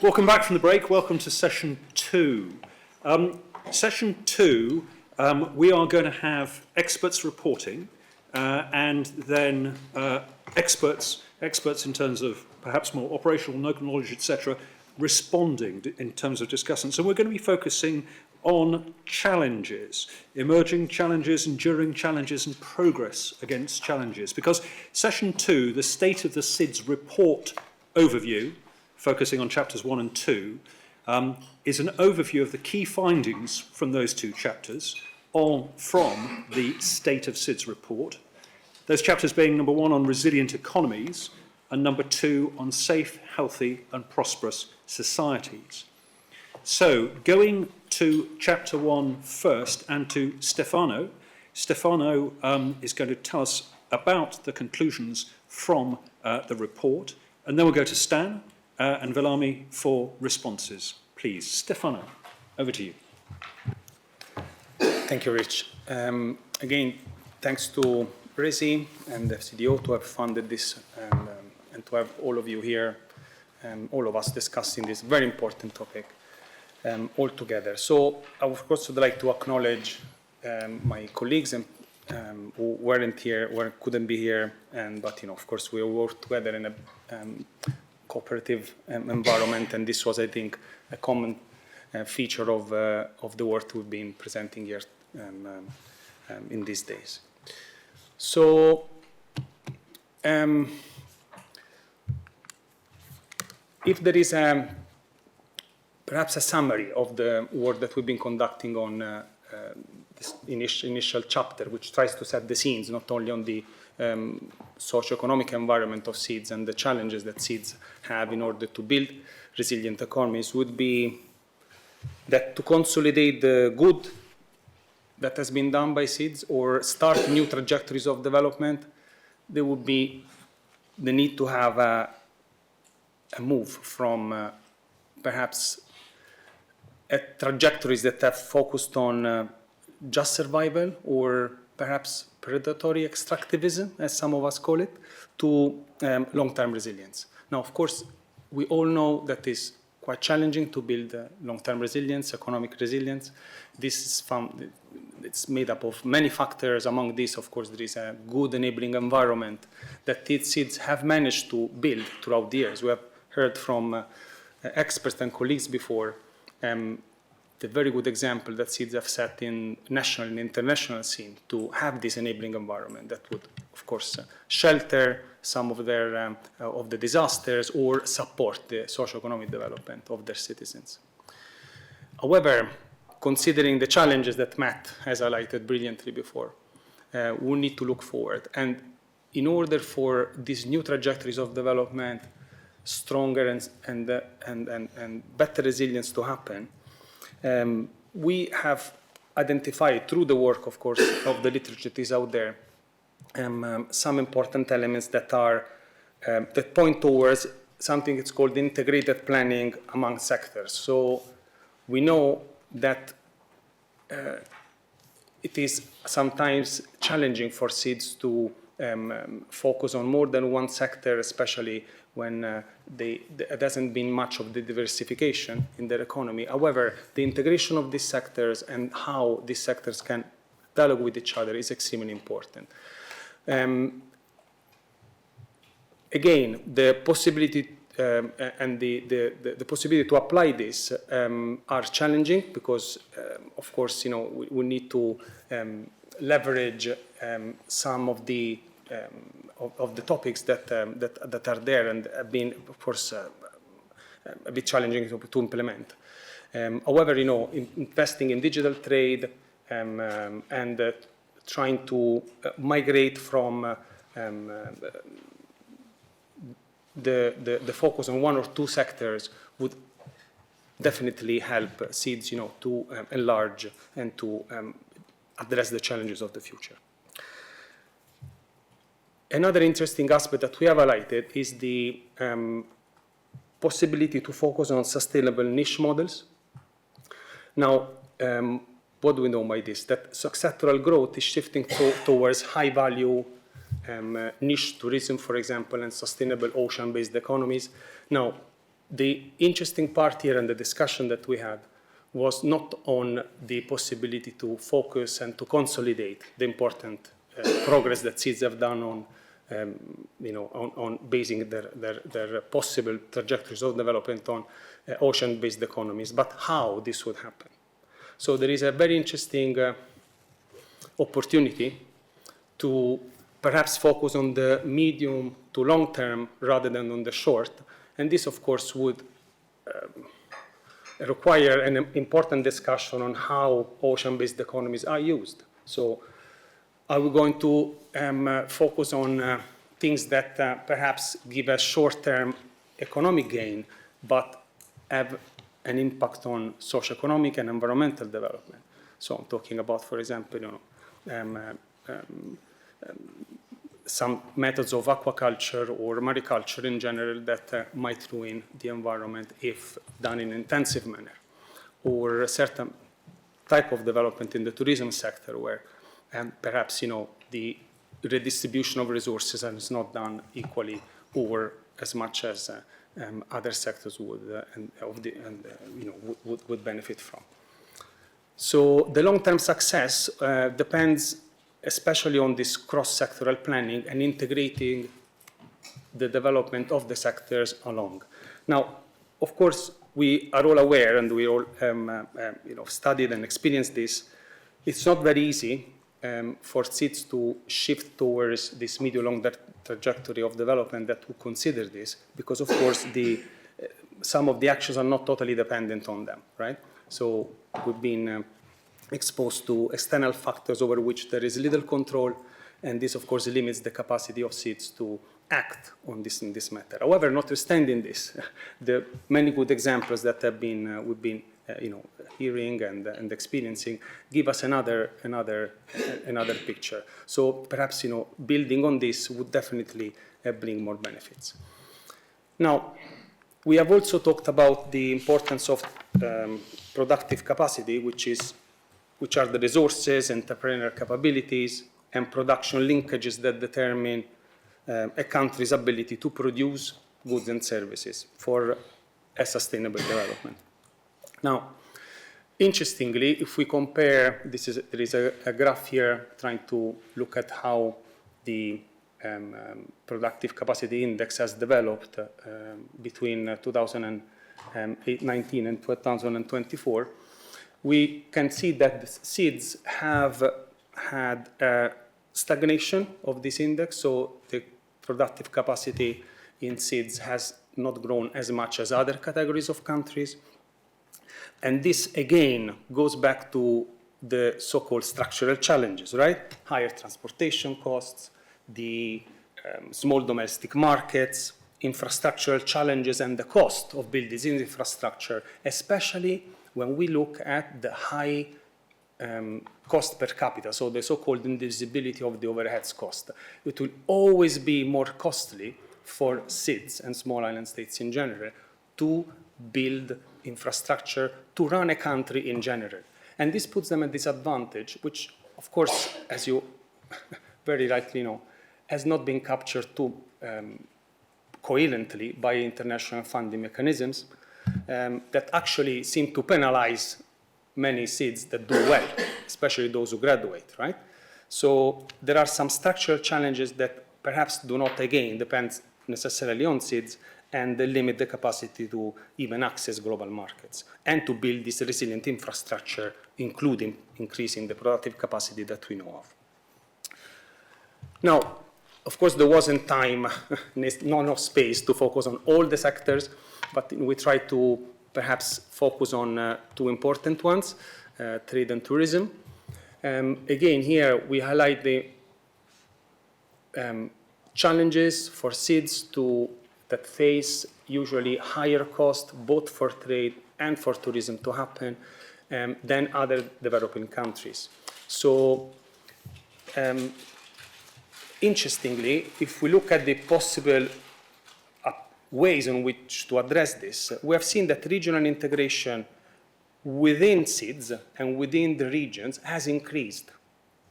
Welcome back from the break. Welcome to session 2. Session 2, we are going to have experts reporting and then experts in terms of perhaps more operational knowledge, etc., responding in terms of discussing. So we're going to be focusing on challenges, emerging challenges, enduring challenges, and progress against challenges. Because session 2, the State of the SIDS report overview, focusing on chapters 1 and 2, is an overview of the key findings from those two chapters from the State of SIDS report. Those chapters being number 1 on resilient economies and number 2 on safe, healthy and prosperous societies. So going to chapter 1 first and to Stefano. Stefano is going to tell us about the conclusions from the report, and then we'll go to Stan and Velami for responses. Please, Stefano, over to you. Thank you, Rich. Again, thanks to Resi and FCDO to have funded this and to have all of you here, all of us discussing this very important topic all together. So I would of course would like to acknowledge my colleagues who weren't here, couldn't be here, but of course we all work together in a cooperative environment, and this was, I think, a common feature of the work we've been presenting here in these days. So, if there is perhaps a summary of the work that we've been conducting on this initial chapter, which tries to set the scenes not only on the socio-economic environment of SIDS and the challenges that SIDS have in order to build resilient economies, would be that to consolidate the good that has been done by SIDS or start new trajectories of development, there would be the need to have a move from perhaps trajectories that have focused on just survival or perhaps predatory extractivism, as some of us call it, to long-term resilience. Now, of course, we all know that it's quite challenging to build long-term resilience, economic resilience. This is it's made up of many factors. Among these, of course, there is a good enabling environment that SIDS have managed to build throughout the years. We have heard from experts and colleagues before the very good example that SIDS have set in national and international scene to have this enabling environment that would, of course, shelter some of their of the disasters or support the socio-economic development of their citizens. However, considering the challenges that Matt has highlighted brilliantly before, we need to look forward. And in order for these new trajectories of development, stronger and better resilience to happen, we have identified through the work, of course, of the literature that is out there, some important elements that are that point towards something that's called integrated planning among sectors. So we know that it is sometimes challenging for SIDS to focus on more than one sector, especially when there hasn't been much of the diversification in their economy. However, the integration of these sectors and how these sectors can dialogue with each other is extremely important. Again, the possibility and the possibility to apply this are challenging because, of course, we need to leverage some of the topics that are there and have been, of course, a bit challenging to implement. However, investing in digital trade and trying to migrate from the focus on one or two sectors would definitely help SIDS, to enlarge and to address the challenges of the future. Another interesting aspect that we have highlighted is the possibility to focus on sustainable niche models. Now, what do we know by this? That sectoral growth is shifting towards high-value niche tourism, for example, and sustainable ocean-based economies. Now, The interesting part here and the discussion that we had was not on the possibility to focus and to consolidate the important progress that SIDS have done on, on basing their possible trajectories of development on ocean-based economies, but how this would happen. So there is a very interesting opportunity to perhaps focus on the medium to long term rather than on the short. And this, of course, would require an important discussion on how ocean-based economies are used. So are we going to focus on things that perhaps give a short-term economic gain, but have an impact on socio-economic and environmental development? So I'm talking about, for example, some methods of aquaculture or mariculture in general that might ruin the environment if done in an intensive manner, or a certain type of development in the tourism sector where perhaps the redistribution of resources is not done equally or as much as other sectors would would benefit from. So the long-term success depends especially on this cross-sectoral planning and integrating the development of the sectors along. Now, of course, we are all aware, and we all studied and experienced this. It's not very easy for SIDS to shift towards this medium-long trajectory of development that we consider this, because of course some of the actions are not totally dependent on them, right? So we've been exposed to external factors over which there is little control, and this of course limits the capacity of SIDS to act on this in this matter. However, notwithstanding this, the many good examples that have been we've been hearing and experiencing give us another picture. So perhaps building on this would definitely bring more benefits. Now, we have also talked about the importance of productive capacity, which are the resources, entrepreneurial capabilities, and production linkages that determine a country's ability to produce goods and services for a sustainable development. Now, interestingly, if we compare, there is a graph here trying to look at how the productive capacity index has developed between 2019 and 2024. We can see that the SIDS have had a stagnation of this index, so the productive capacity in SIDS has not grown as much as other categories of countries. And this, again, goes back to the so-called structural challenges, right? Higher transportation costs, the small domestic markets, infrastructural challenges, and the cost of building this infrastructure, especially when we look at the high cost per capita, so the so-called indivisibility of the overheads cost. It will always be more costly for SIDS and small island states in general to build infrastructure, to run a country in general. And this puts them at disadvantage, which, of course, as you very rightly know, has not been captured too coherently by international funding mechanisms that actually seem to penalize many SIDS that do well, especially those who graduate, right? So there are some structural challenges that perhaps do not, again, depend necessarily on SIDS, and they limit the capacity to even access global markets and to build this resilient infrastructure, including increasing the productive capacity that we know of. Now, of course, there wasn't time, not enough space to focus on all the sectors, but we tried to perhaps focus on two important ones, trade and tourism. Again, here we highlight the challenges for SIDS that face usually higher cost, both for trade and for tourism to happen, than other developing countries. So, interestingly, if we look at the possible ways in which to address this, we have seen that regional integration within SIDS and within the regions has increased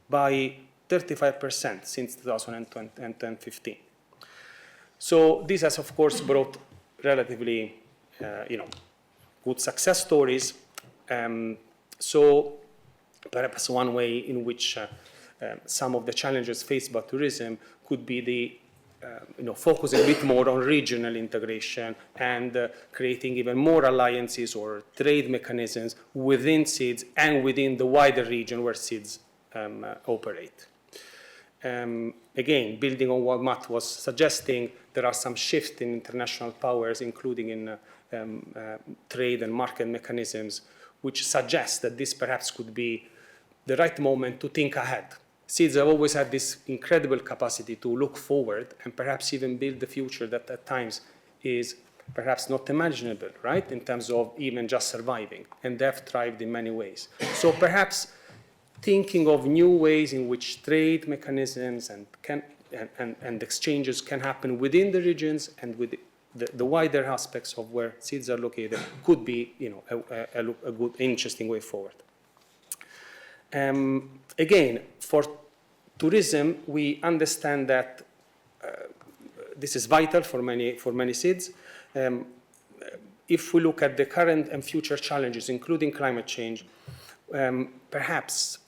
by 35% since 2015. So this has, of course, brought relatively good success stories. So perhaps one way in which some of the challenges faced by tourism could be the focusing a bit more on regional integration and creating even more alliances or trade mechanisms within SIDS and within the wider region where SIDS operate. Again, building on what Matt was suggesting, there are some shifts in international powers, including in trade and market mechanisms, which suggest that this perhaps could be the right moment to think ahead. SIDS have always had this incredible capacity to look forward and perhaps even build the future that at times is perhaps not imaginable, right, in terms of even just surviving. And they have thrived in many ways. So perhaps thinking of new ways in which trade mechanisms and exchanges can happen within the regions and with the wider aspects of where SIDS are located could be a good, interesting way forward. Again, for tourism, we understand that this is vital for many SIDS. If we look at the current and future challenges, including climate change, perhaps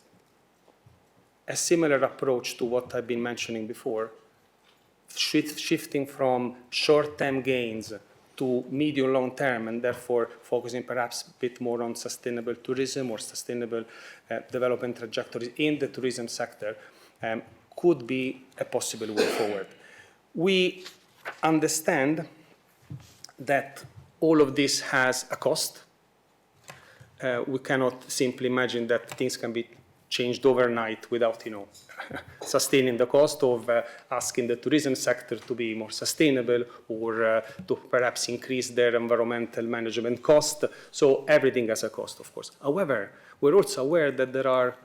a similar approach to what I've been mentioning before, shifting from short-term gains to medium long-term, and therefore focusing perhaps a bit more on sustainable tourism or sustainable development trajectories in the tourism sector, could be a possible way forward. We understand that all of this has a cost. We cannot simply imagine that things can be changed overnight without, sustaining the cost of asking the tourism sector to be more sustainable or to perhaps increase their environmental management cost. So everything has a cost, of course. However, we're also aware that there are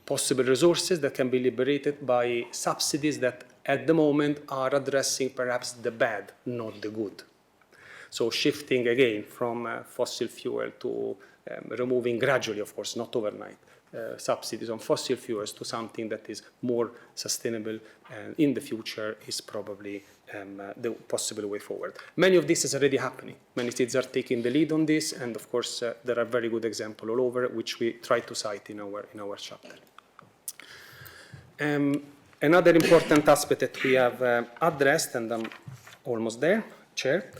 possible resources that can be liberated by subsidies that at the moment are addressing perhaps the bad, not the good. So shifting again from fossil fuel to removing gradually, of course, not overnight, subsidies on fossil fuels to something that is more sustainable in the future is probably the possible way forward. Many of this is already happening. Many states are taking the lead on this, and of course, there are very good examples all over, which we try to cite in our chapter. Another important aspect that we have addressed, and I'm almost there, Chair,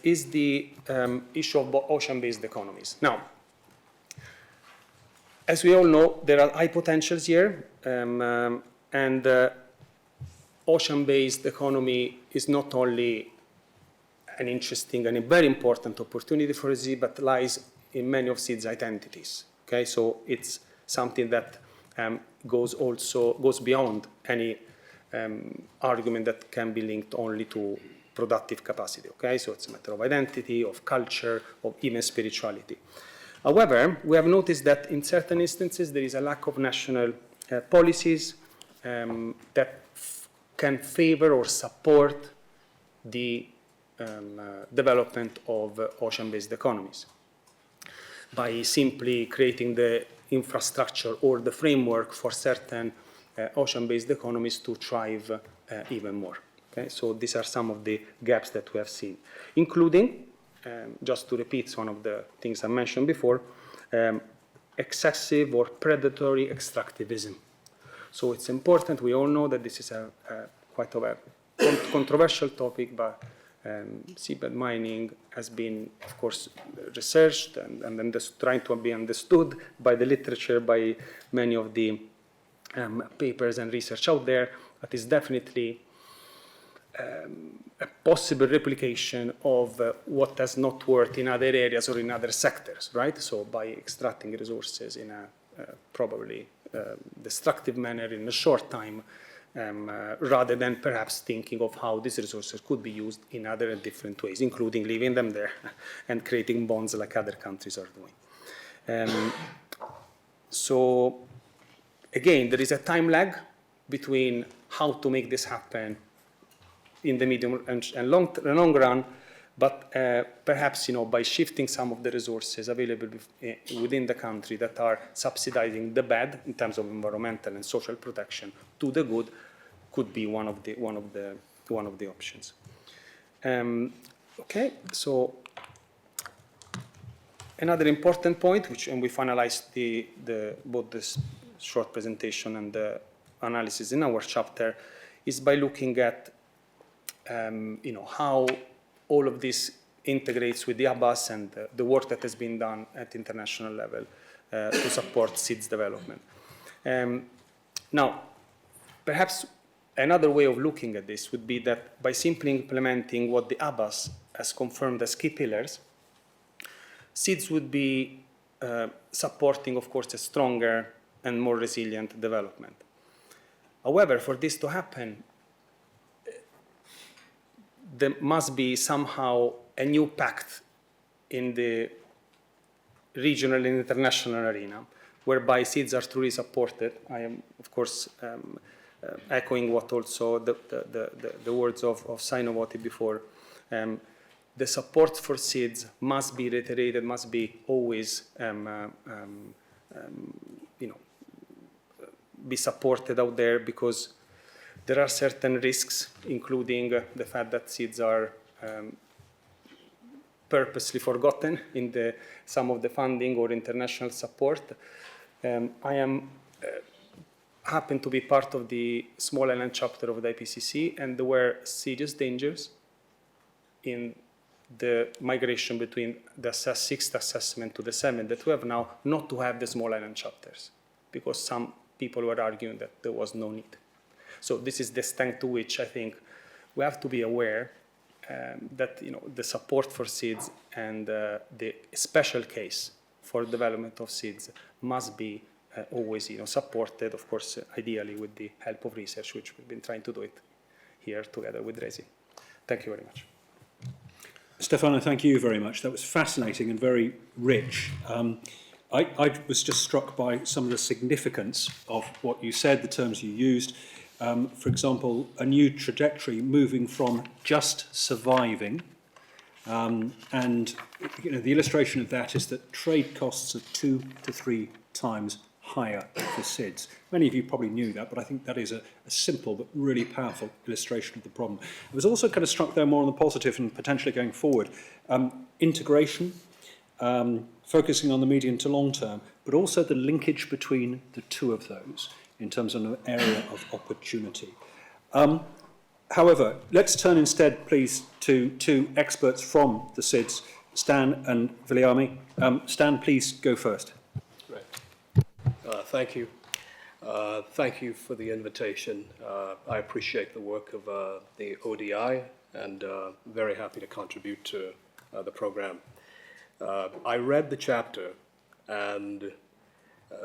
is the issue of ocean-based economies. Now, as we all know, there are high potentials here, and ocean-based economy is not only an interesting and a very important opportunity for SIDS, but lies in many of SIDS' identities. Okay, so it's something that goes beyond any argument that can be linked only to productive capacity. Okay, so it's a matter of identity, of culture, of even spirituality. However, we have noticed that in certain instances there is a lack of national policies that can favor or support the development of ocean-based economies by simply creating the infrastructure or the framework for certain ocean-based economies to thrive even more. Okay? So these are some of the gaps that we have seen, including, just to repeat one of the things I mentioned before, excessive or predatory extractivism. So it's important, we all know that this is quite a controversial topic, but seabed mining has been, of course, researched and then trying to be understood by the literature, by many of the papers and research out there. That is definitely a possible replication of what has not worked in other areas or in other sectors, right? So by extracting resources in a probably destructive manner in a short time, rather than perhaps thinking of how these resources could be used in other and different ways, including leaving them there and creating bonds like other countries are doing. So again, there is a time lag between how to make this happen in the medium and long run, but perhaps by shifting some of the resources available within the country that are subsidizing the bad in terms of environmental and social protection to the good could be one of the options. Okay, so another important point, and we finalized both this short presentation and the analysis in our chapter, is by looking at how all of this integrates with the ABAS and the work that has been done at international level to support SIDS development. Now, perhaps another way of looking at this would be that by simply implementing what the ABAS has confirmed as key pillars, SIDS would be supporting, of course, a stronger and more resilient development. However, for this to happen, there must be somehow a new pact in the regional and international arena, whereby SIDS are truly supported. I am, of course, echoing what also the words of Sainovati before. The support for SIDS must be reiterated, must be always, be supported out there, because there are certain risks, including the fact that SIDS are purposely forgotten in some of the funding or international support. I am happen to be part of the Small Island chapter of the IPCC, and there were serious dangers in the migration between the sixth assessment to the seventh that we have now, not to have the Small Island chapters, because some people were arguing that there was no need. So this is the extent to which I think we have to be aware that the support for SIDS and the special case for development of SIDS must be always supported, of course, ideally with the help of research, which we've been trying to do it here together with Resi. Thank you very much. Stefano, thank you very much. That was fascinating and very rich. I was just struck by some of the significance of what you said, the terms you used. For example, a new trajectory moving from just surviving, and the illustration of that is that trade costs are 2 to 3 times higher for SIDS. Many of you probably knew that, but I think that is a simple but really powerful illustration of the problem. I was also kind of struck there more on the positive and potentially going forward. Integration, focusing on the medium to long term, but also the linkage between the two of those in terms of an area of opportunity. However, let's turn instead, please, to two experts from the SIDS, Stan and Viliami. Stan, please go first. Right. Thank you. Thank you for the invitation. I appreciate the work of the ODI, and very happy to contribute to the program. I read the chapter, and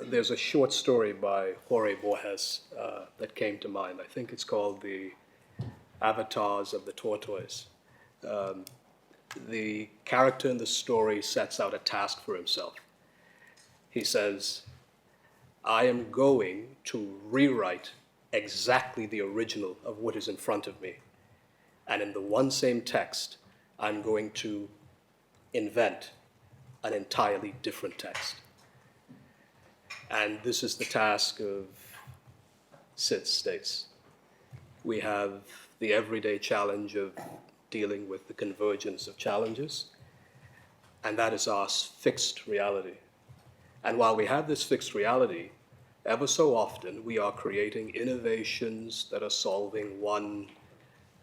there's a short story by Jorge Borges that came to mind. I think it's called The Avatars of the Tortoise. The character in the story sets out a task for himself. He says, I am going to rewrite exactly the original of what is in front of me. And in the one same text, I'm going to invent an entirely different text. And this is the task of SIDS states. We have the everyday challenge of dealing with the convergence of challenges, and that is our fixed reality. And while we have this fixed reality, ever so often we are creating innovations that are solving one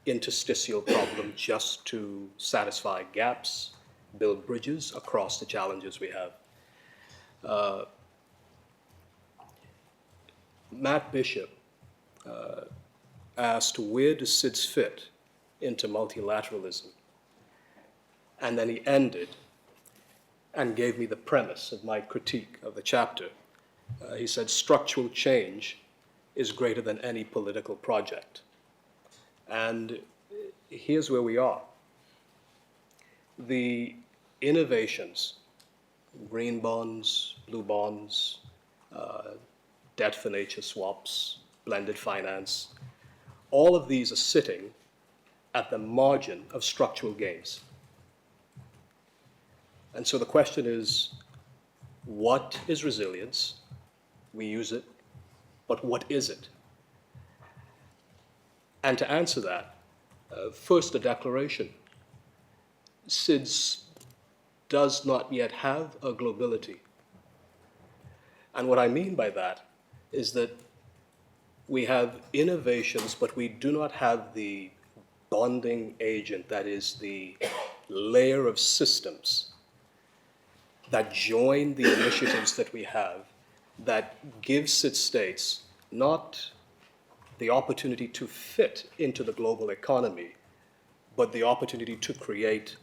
interstitial problem just to satisfy gaps, build bridges across the challenges we have. Matt Bishop asked, where does SIDS fit into multilateralism? And then he ended and gave me the premise of my critique of the chapter. He said, structural change is greater than any political project. And here's where we are. The innovations, green bonds, blue bonds, debt for nature swaps, blended finance, all of these are sitting at the margin of structural gains. And so the question is, what is resilience? We use it, but what is it? And to answer that, first a declaration. SIDS does not yet have a globability. And what I mean by that is that we have innovations, but we do not have the bonding agent, that is the layer of systems that join the initiatives that we have, that gives SIDS states not the opportunity to fit into the global economy, but the opportunity to create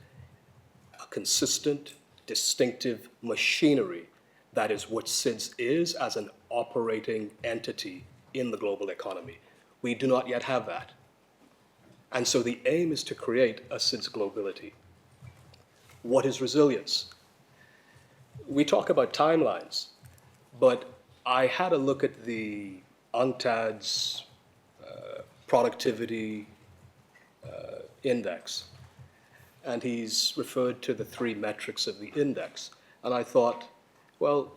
a consistent, distinctive machinery that is what SIDS is as an operating entity in the global economy. We do not yet have that. And so the aim is to create a SIDS globability. What is resilience? We talk about timelines, but I had a look at the UNCTAD's productivity index, and he's referred to the 3 metrics of the index. And I thought, well,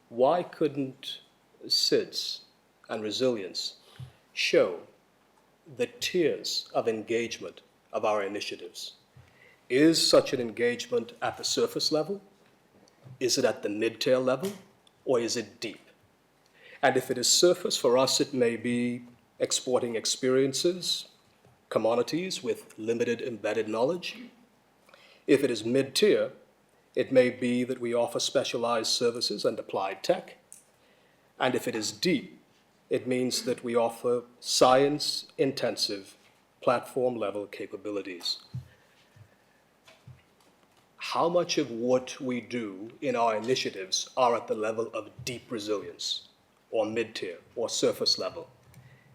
why couldn't SIDS and resilience show the tiers of engagement of our initiatives? Is such an engagement at the surface level? Is it at the mid-tier level? Or is it deep? And if it is surface, for us it may be exporting experiences, commodities with limited embedded knowledge. If it is mid-tier, it may be that we offer specialized services and applied tech. And if it is deep, it means that we offer science-intensive, platform-level capabilities. How much of what we do in our initiatives are at the level of deep resilience, or mid-tier, or surface level?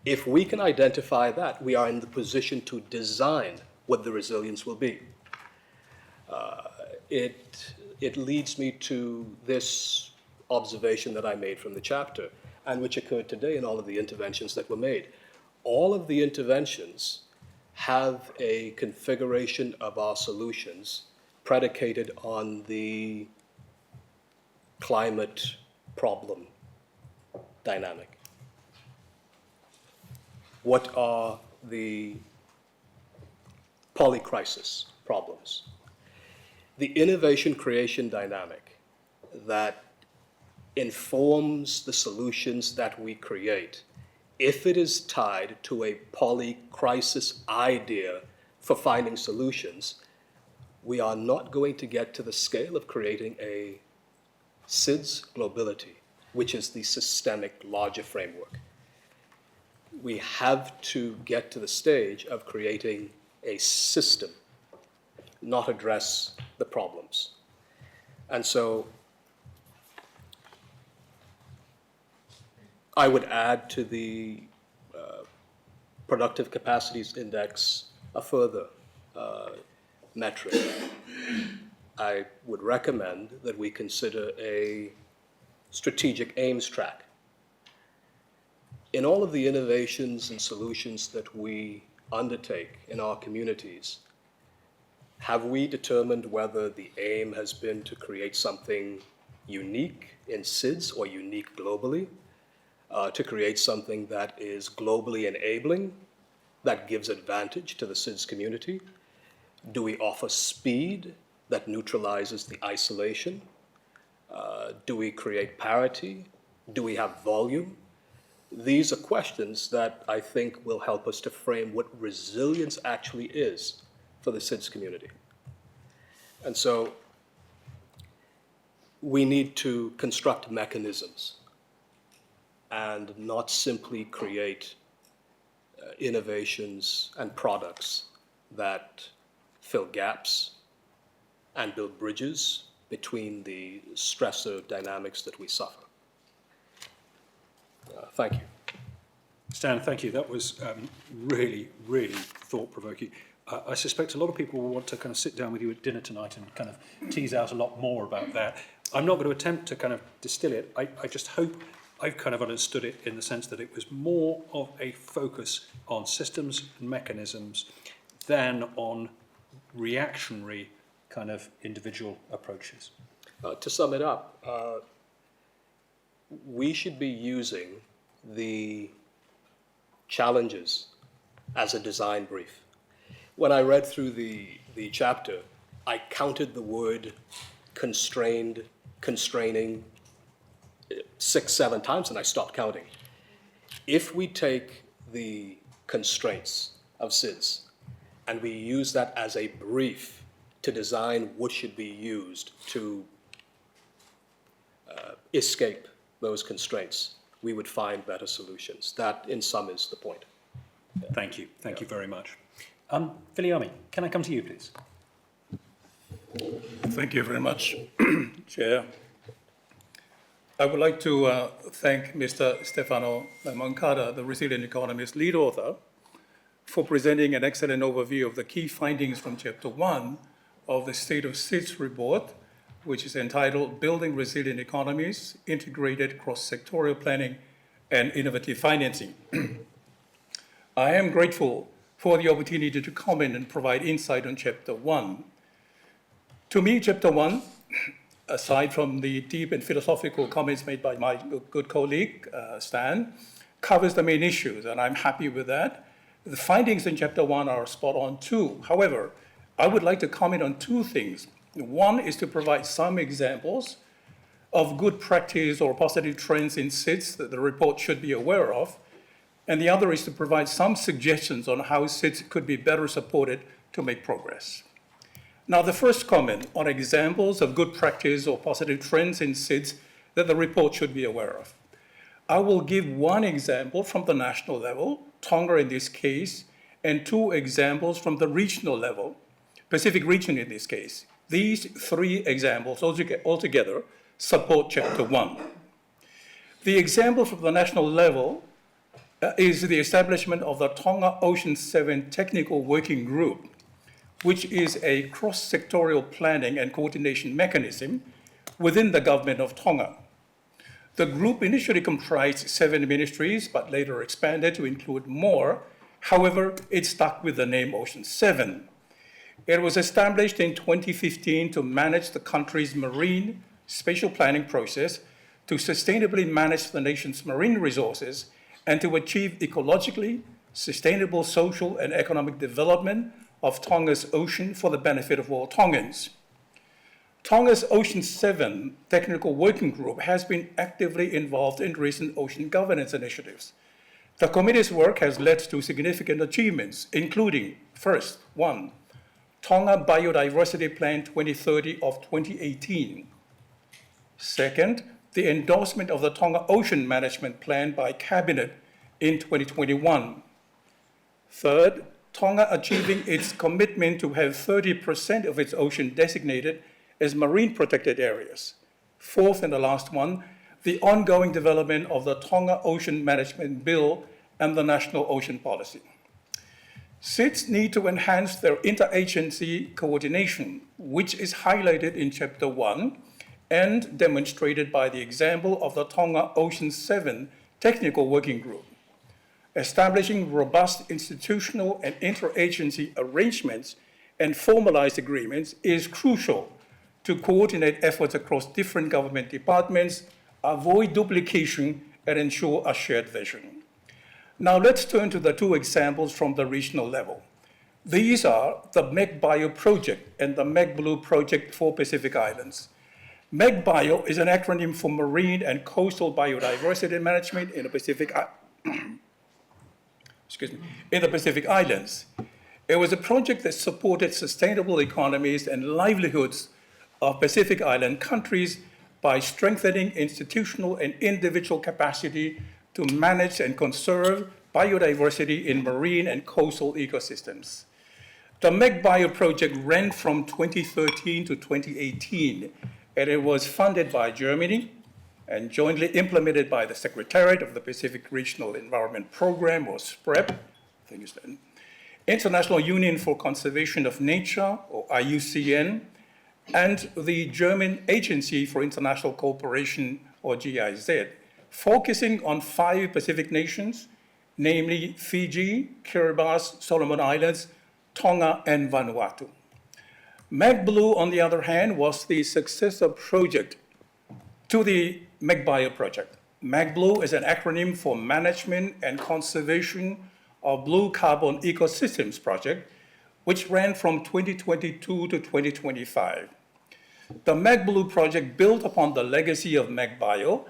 If we can identify that, we are in the position to design what the resilience will be. It leads me to this observation that I made from the chapter, and which occurred today in all of the interventions that were made. All of the interventions have a configuration of our solutions predicated on the climate problem dynamic. What are the polycrisis problems? The innovation creation dynamic that informs the solutions that we create, if it is tied to a polycrisis idea for finding solutions, we are not going to get to the scale of creating a SIDS globability, which is the systemic larger framework. We have to get to the stage of creating a system, not address the problems. And so I would add to the productive capacities index a further metric. I would recommend that we consider a strategic aims track. In all of the innovations and solutions that we undertake in our communities, have we determined whether the aim has been to create something unique in SIDS or unique globally? To create something that is globally enabling, that gives advantage to the SIDS community? Do we offer speed that neutralizes the isolation? Do we create parity? Do we have volume? These are questions that I think will help us to frame what resilience actually is for the SIDS community. And so we need to construct mechanisms and not simply create innovations and products that fill gaps and build bridges between the stressor dynamics that we suffer. Thank you. Stan, thank you. That was really, really thought-provoking. I suspect a lot of people will want to kind of sit down with you at dinner tonight and kind of tease out a lot more about that. I'm not going to attempt to kind of distill it. I just hope I've kind of understood it in the sense that it was more of a focus on systems and mechanisms than on reactionary kind of individual approaches. To sum it up, we should be using the challenges as a design brief. When I read through the the chapter, I counted the word constrained, constraining 6, 7 times, and I stopped counting. If we take the constraints of SIDS and we use that as a brief to design what should be used to escape those constraints, we would find better solutions. That, in sum, is the point. Thank you. Thank you very much. Viliami, can I come to you, please? Thank you very much, Chair. I would like to thank Mr. Stefano Moncada, the Resilient Economist lead author, for presenting an excellent overview of the key findings from Chapter 1 of the State of SIDS report, which is entitled Building Resilient Economies, Integrated Cross-Sectorial Planning and Innovative Financing. I am grateful for the opportunity to comment and provide insight on Chapter 1. To me, Chapter 1, aside from the deep and philosophical comments made by my good colleague, Stan, covers the main issues, and I'm happy with that. The findings in Chapter 1 are spot on too. However, I would like to comment on two things. One is to provide some examples of good practice or positive trends in SIDS that the report should be aware of, and the other is to provide some suggestions on how SIDS could be better supported to make progress. Now, the first comment on examples of good practice or positive trends in SIDS that the report should be aware of. I will give one example from the national level, Tonga in this case, and two examples from the regional level, Pacific region in this case. These three examples altogether support Chapter 1. The example from the national level is the establishment of the Tonga Ocean 7 Technical Working Group, which is a cross-sectorial planning and coordination mechanism within the government of Tonga. The group initially comprised 7 ministries, but later expanded to include more. However, it stuck with the name Ocean 7. It was established in 2015 to manage the country's marine spatial planning process, to sustainably manage the nation's marine resources, and to achieve ecologically sustainable social and economic development of Tonga's ocean for the benefit of all Tongans. Tonga's Ocean 7 Technical Working Group has been actively involved in recent ocean governance initiatives. The committee's work has led to significant achievements, including, first, 1, Tonga Biodiversity Plan 2030 of 2018. Second, the endorsement of the Tonga Ocean Management Plan by Cabinet in 2021. Third, Tonga achieving its commitment to have 30% of its ocean designated as marine protected areas. Fourth, and the last one, the ongoing development of the Tonga Ocean Management Bill and the National Ocean Policy. SIDS need to enhance their interagency coordination, which is highlighted in Chapter 1 and demonstrated by the example of the Tonga Ocean 7 Technical Working Group. Establishing robust institutional and interagency arrangements and formalized agreements is crucial to coordinate efforts across different government departments, avoid duplication, and ensure a shared vision. Now let's turn to the two examples from the regional level. These are the MEGBIO project and the MEGBLUE project for Pacific Islands. MEGBIO is an acronym for Marine and Coastal Biodiversity Management in the Pacific Islands. It was a project that supported sustainable economies and livelihoods of Pacific Island countries by strengthening institutional and individual capacity to manage and conserve biodiversity in marine and coastal ecosystems. The MEGBIO project ran from 2013 to 2018, and it was funded by Germany and jointly implemented by the Secretariat of the Pacific Regional Environment Program, or SPREP, International Union for Conservation of Nature, or IUCN, and the German Agency for International Cooperation, or GIZ, focusing on 5 Pacific nations, namely Fiji, Kiribati, Solomon Islands, Tonga, and Vanuatu. MEGBLUE, on the other hand, was the successor project to the MEGBIO project. MEGBLUE is an acronym for Management and Conservation of Blue Carbon Ecosystems Project, which ran from 2022 to 2025. The MagBlue project built upon the legacy of MagBio,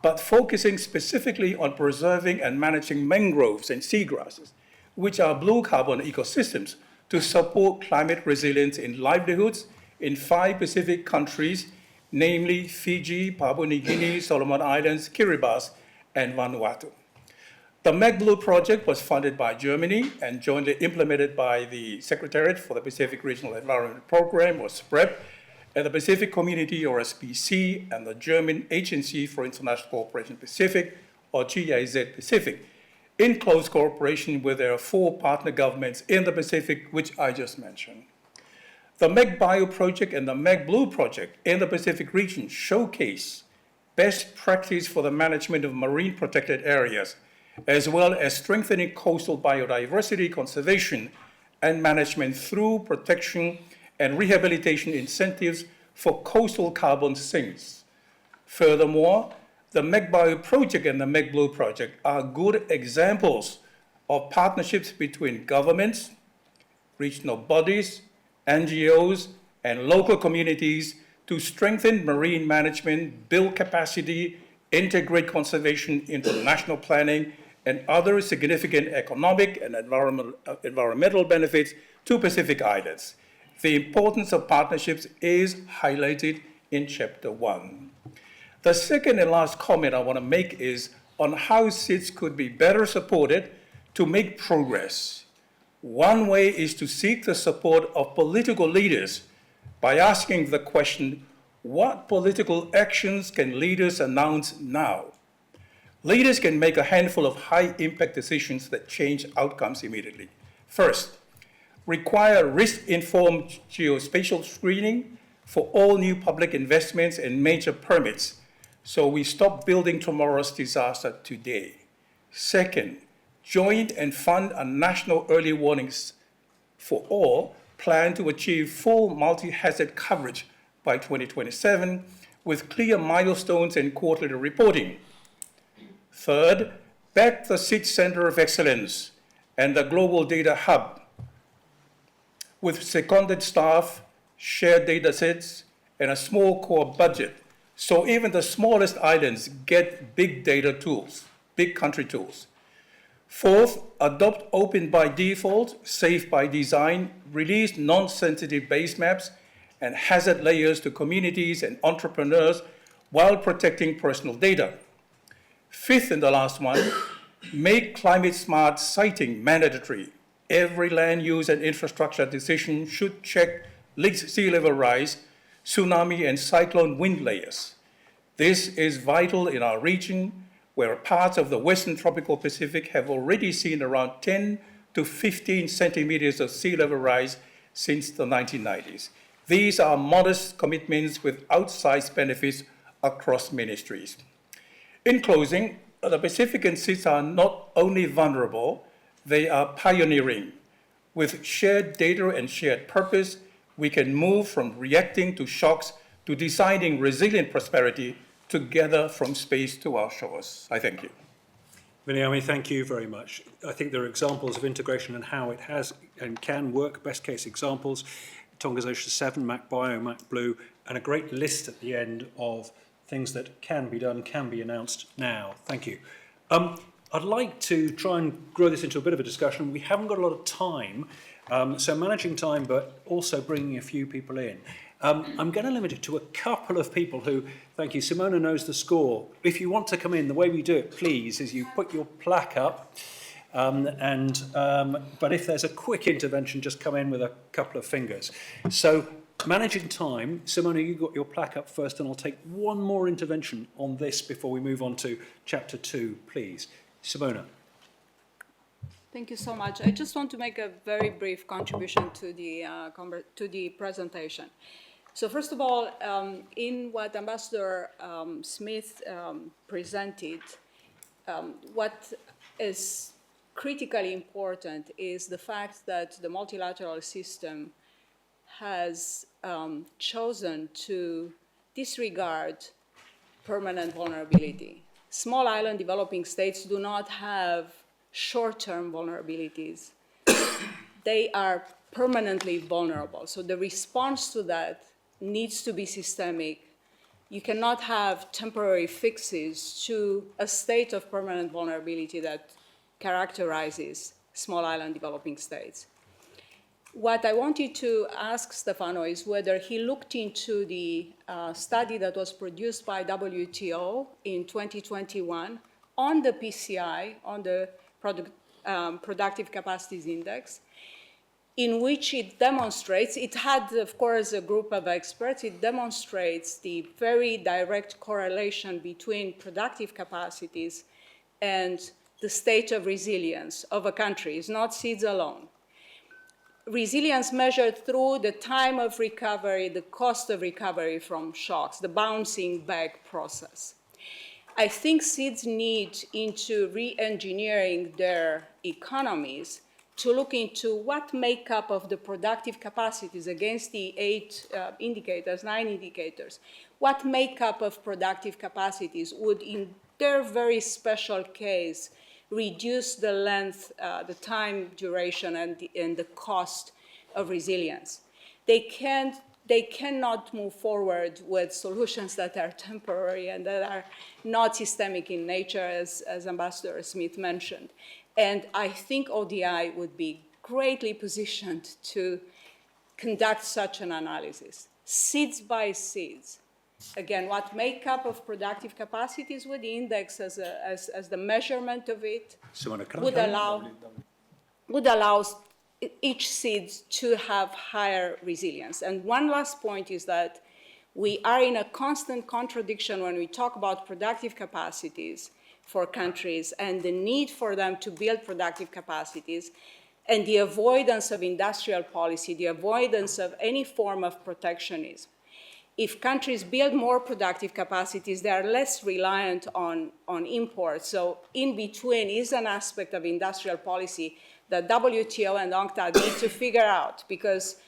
but focusing specifically on preserving and managing mangroves and seagrasses, which are blue carbon ecosystems, to support climate resilience in livelihoods in 5 Pacific countries, namely Fiji, Papua New Guinea, Solomon Islands, Kiribati, and Vanuatu. The MagBlue project was funded by Germany and jointly implemented by the Secretariat for the Pacific Regional Environment Program, or SPREP, and the Pacific Community, or SPC, and the German Agency for International Cooperation Pacific, or GIZ Pacific, in close cooperation with their 4 partner governments in the Pacific, which I just mentioned. The MagBio project and the MagBlue project in the Pacific region showcase best practice for the management of marine protected areas, as well as strengthening coastal biodiversity conservation and management through protection and rehabilitation incentives for coastal carbon sinks. Furthermore, the MagBio project and the MagBlue project are good examples of partnerships between governments, regional bodies, NGOs, and local communities to strengthen marine management, build capacity, integrate conservation into national planning, and other significant economic and environmental benefits to Pacific Islands. The importance of partnerships is highlighted in Chapter 1. The second and last comment I want to make is on how SIDS could be better supported to make progress. One way is to seek the support of political leaders by asking the question, what political actions can leaders announce now? Leaders can make a handful of high-impact decisions that change outcomes immediately. First, require risk-informed geospatial screening for all new public investments and major permits, so we stop building tomorrow's disaster today. Second, join and fund a national early warnings for all plan to achieve full multi-hazard coverage by 2027 with clear milestones and quarterly reporting. Third, back the SIDS Center of Excellence and the Global Data Hub with seconded staff, shared data sets, and a small core budget, so even the smallest islands get big data tools, big country tools. Fourth, adopt open by default, safe by design, release non-sensitive base maps and hazard layers to communities and entrepreneurs while protecting personal data. Fifth and the last one, make climate smart siting mandatory. Every land use and infrastructure decision should check leaked sea level rise, tsunami and cyclone wind layers. This is vital in our region where parts of the Western tropical Pacific have already seen around 10 to 15 centimeters of sea level rise since the 1990s. These are modest commitments with outsized benefits across ministries. In closing, the Pacific and SIDS are not only vulnerable, they are pioneering. With shared data and shared purpose, we can move from reacting to shocks to designing resilient prosperity together from space to our shores. I thank you. Viniami, thank you very much. I think there are examples of integration and how it has and can work, best case examples, Tonga's Ocean 7, MacBio, MacBlue, and a great list at the end of things that can be done, can be announced now. Thank you. I'd like to try and grow this into a bit of a discussion. We haven't got a lot of time, so managing time, but also bringing a few people in. I'm going to limit it to a couple of people who, thank you, Simona knows the score. If you want to come in, the way we do it, please, is you put your plaque up, but if there's a quick intervention, just come in with a couple of fingers. So managing time, Simona, you got your plaque up first, and I'll take one more intervention on this before we move on to chapter 2, please. Simona. Thank you so much. I just want to make a very brief contribution to the presentation. So first of all, in what Ambassador Smith presented, what is critically important is the fact that the multilateral system has chosen to disregard permanent vulnerability. Small island developing states do not have short-term vulnerabilities. They are permanently vulnerable. So the response to that needs to be systemic. You cannot have temporary fixes to a state of permanent vulnerability that characterizes small island developing states. What I wanted to ask Stefano is whether he looked into the study that was produced by WTO in 2021 on the PCI, on the Productive Capacities Index, in which it demonstrates, it had, of course, a group of experts, it demonstrates the very direct correlation between productive capacities and the state of resilience of a country. It's not SIDS alone. Resilience measured through the time of recovery, the cost of recovery from shocks, the bouncing back process. I think SIDS need into re-engineering their economies to look into what makeup of the productive capacities against the 9 indicators, what makeup of productive capacities would, in their very special case, reduce the length, the time duration, and the cost of resilience. They cannot move forward with solutions that are temporary and that are not systemic in nature, as Ambassador Smith mentioned. And I think ODI would be greatly positioned to conduct such an analysis, SIDS by SIDS. Again, what makeup of productive capacities with the index as the measurement of it would allow each SIDS to have higher resilience. And one last point is that we are in a constant contradiction when we talk about productive capacities for countries and the need for them to build productive capacities and the avoidance of industrial policy, the avoidance of any form of protectionism. If countries build more productive capacities, they are less reliant on imports. So in between is an aspect of industrial policy that WTO and UNCTAD need to figure out, because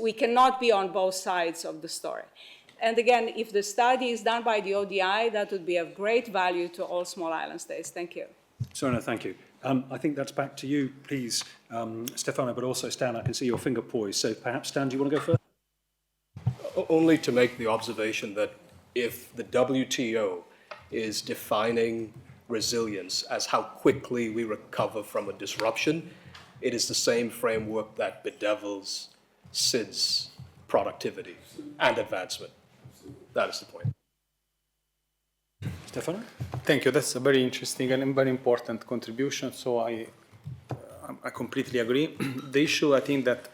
we cannot be on both sides of the story. And again, if the study is done by the ODI, that would be of great value to all small island states. Thank you. Sorna, thank you. I think that's back to you, please, Stefano, but also Stan, I can see your finger poised. So perhaps, Stan, do you want to go first? Only to make the observation that if the WTO is defining resilience as how quickly we recover from a disruption, it is the same framework that bedevils SIDS productivity and advancement. That is the point. Stefano? Thank you. That's a very interesting and very important contribution. So I completely agree. The issue, I think that,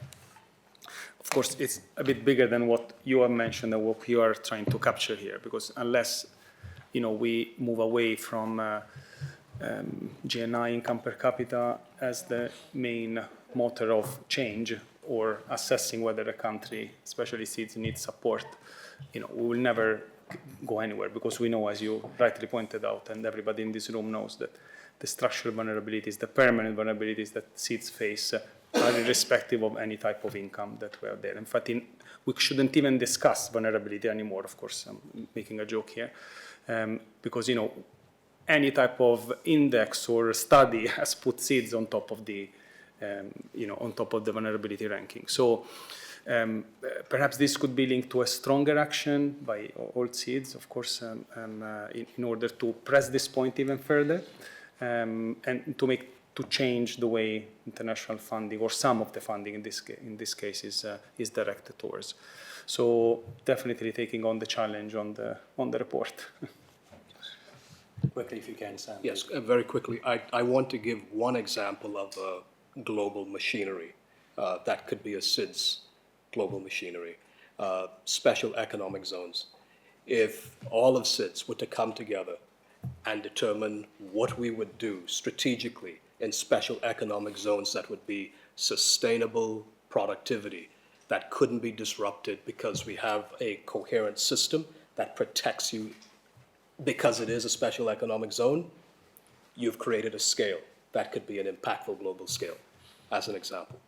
of course, it's a bit bigger than what you have mentioned and what you are trying to capture here, because unless we move away from GNI, income per capita, as the main motor of change or assessing whether a country, especially SIDS, needs support, we will never go anywhere, because we know, as you rightly pointed out, and everybody in this room knows, that the structural vulnerabilities, the permanent vulnerabilities that SIDS face are irrespective of any type of income that we have there. In fact, we shouldn't even discuss vulnerability anymore. Of course, I'm making a joke here, because any type of index or study has put SIDS on top of the vulnerability ranking. So perhaps this could be linked to a stronger action by all SIDS, of course, in order to press this point even further, and to change the way international funding, or some of the funding in this case, is directed towards. So definitely taking on the challenge on the report. Quickly, if you can, Sam. Yes, very quickly. I want to give one example of a global machinery that could be a SIDS global machinery, special economic zones. If all of SIDS were to come together and determine what we would do strategically in special economic zones that would be sustainable productivity, that couldn't be disrupted because we have a coherent system that protects you because it is a special economic zone, you've created a scale that could be an impactful global scale, as an example.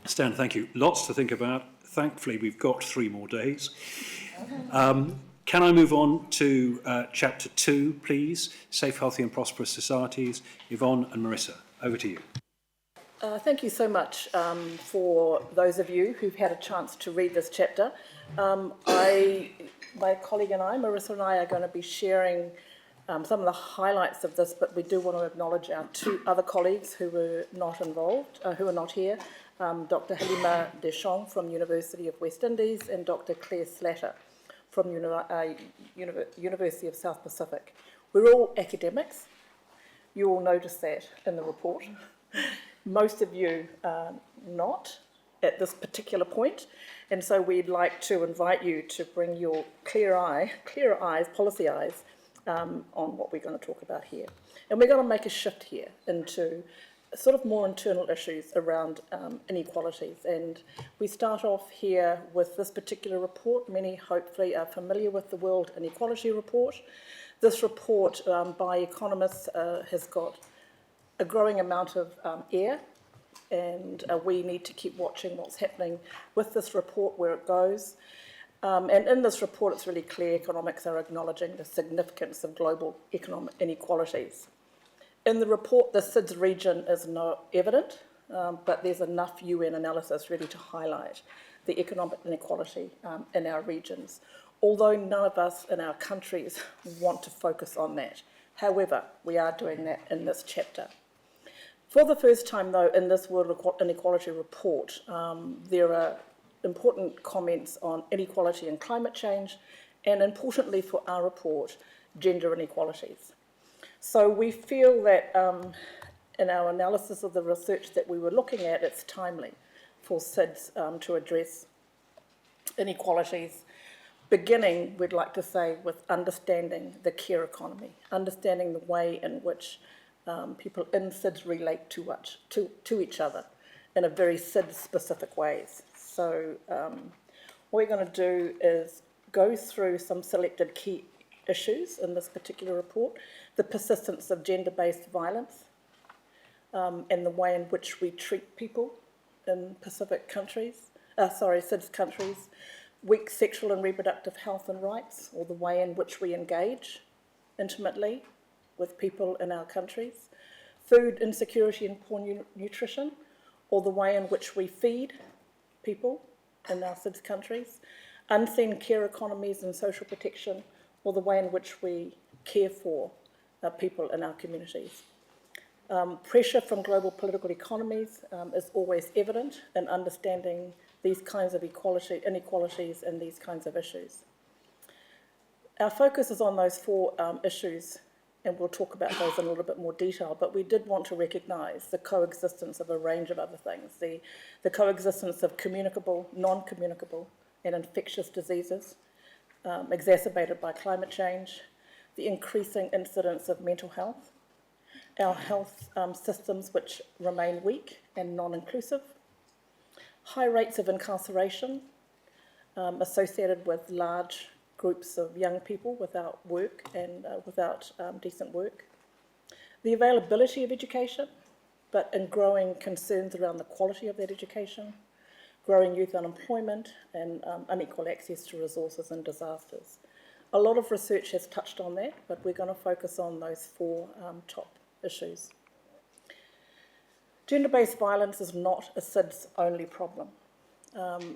Stan, thank you. Lots to think about. Thankfully, we've got 3 more days. Can I move on to Chapter 2, please? Safe, Healthy and Prosperous Societies. Yvonne and Marissa, over to you. Thank you so much for those of you who've had a chance to read this chapter. My colleague and I, Marissa and I, are going to be sharing some of the highlights of this, but we do want to acknowledge our two other colleagues who were not involved, who are not here, Dr. Halima Deschamps from University of West Indies and Dr. Claire Slatter from University of South Pacific. We're all academics. You all notice that in the report. Most of you are not at this particular point, and so we'd like to invite you to bring your clearer eyes, policy eyes, on what we're going to talk about here. And we're going to make a shift here into sort of more internal issues around inequalities. And we start off here with this particular report. Many hopefully are familiar with the World Inequality Report. This report by economists has got a growing amount of air, and we need to keep watching what's happening with this report, where it goes. And in this report, it's really clear economics are acknowledging the significance of global economic inequalities. In the report, the SIDS region is not evident, but there's enough UN analysis really to highlight the economic inequality in our regions, although none of us in our countries want to focus on that. However, we are doing that in this chapter. For the first time, though, in this World Inequality Report, there are important comments on inequality and climate change, and importantly for our report, gender inequalities. So we feel that in our analysis of the research that we were looking at, it's timely for SIDS to address inequalities, beginning, we'd like to say, with understanding the care economy, understanding the way in which people in SIDS relate to each other in a very SIDS-specific ways. So what we're going to do is go through some selected key issues in this particular report: the persistence of gender-based violence and the way in which we treat people in SIDS countries, weak sexual and reproductive health and rights, or the way in which we engage intimately with people in our countries, food insecurity and poor nutrition, or the way in which we feed people in our SIDS countries, unseen care economies and social protection, or the way in which we care for people in our communities. Pressure from global political economies is always evident in understanding these kinds of inequalities and these kinds of issues. Our focus is on those four issues, and we'll talk about those in a little bit more detail, but we did want to recognise the coexistence of a range of other things, the coexistence of communicable, non-communicable and infectious diseases, exacerbated by climate change, the increasing incidence of mental health, our health systems which remain weak and non-inclusive, high rates of incarceration associated with large groups of young people without work and without decent work, the availability of education, but in growing concerns around the quality of that education, growing youth unemployment and unequal access to resources and disasters. A lot of research has touched on that, but we're going to focus on those four top issues. Gender-based violence is not a SIDS only problem.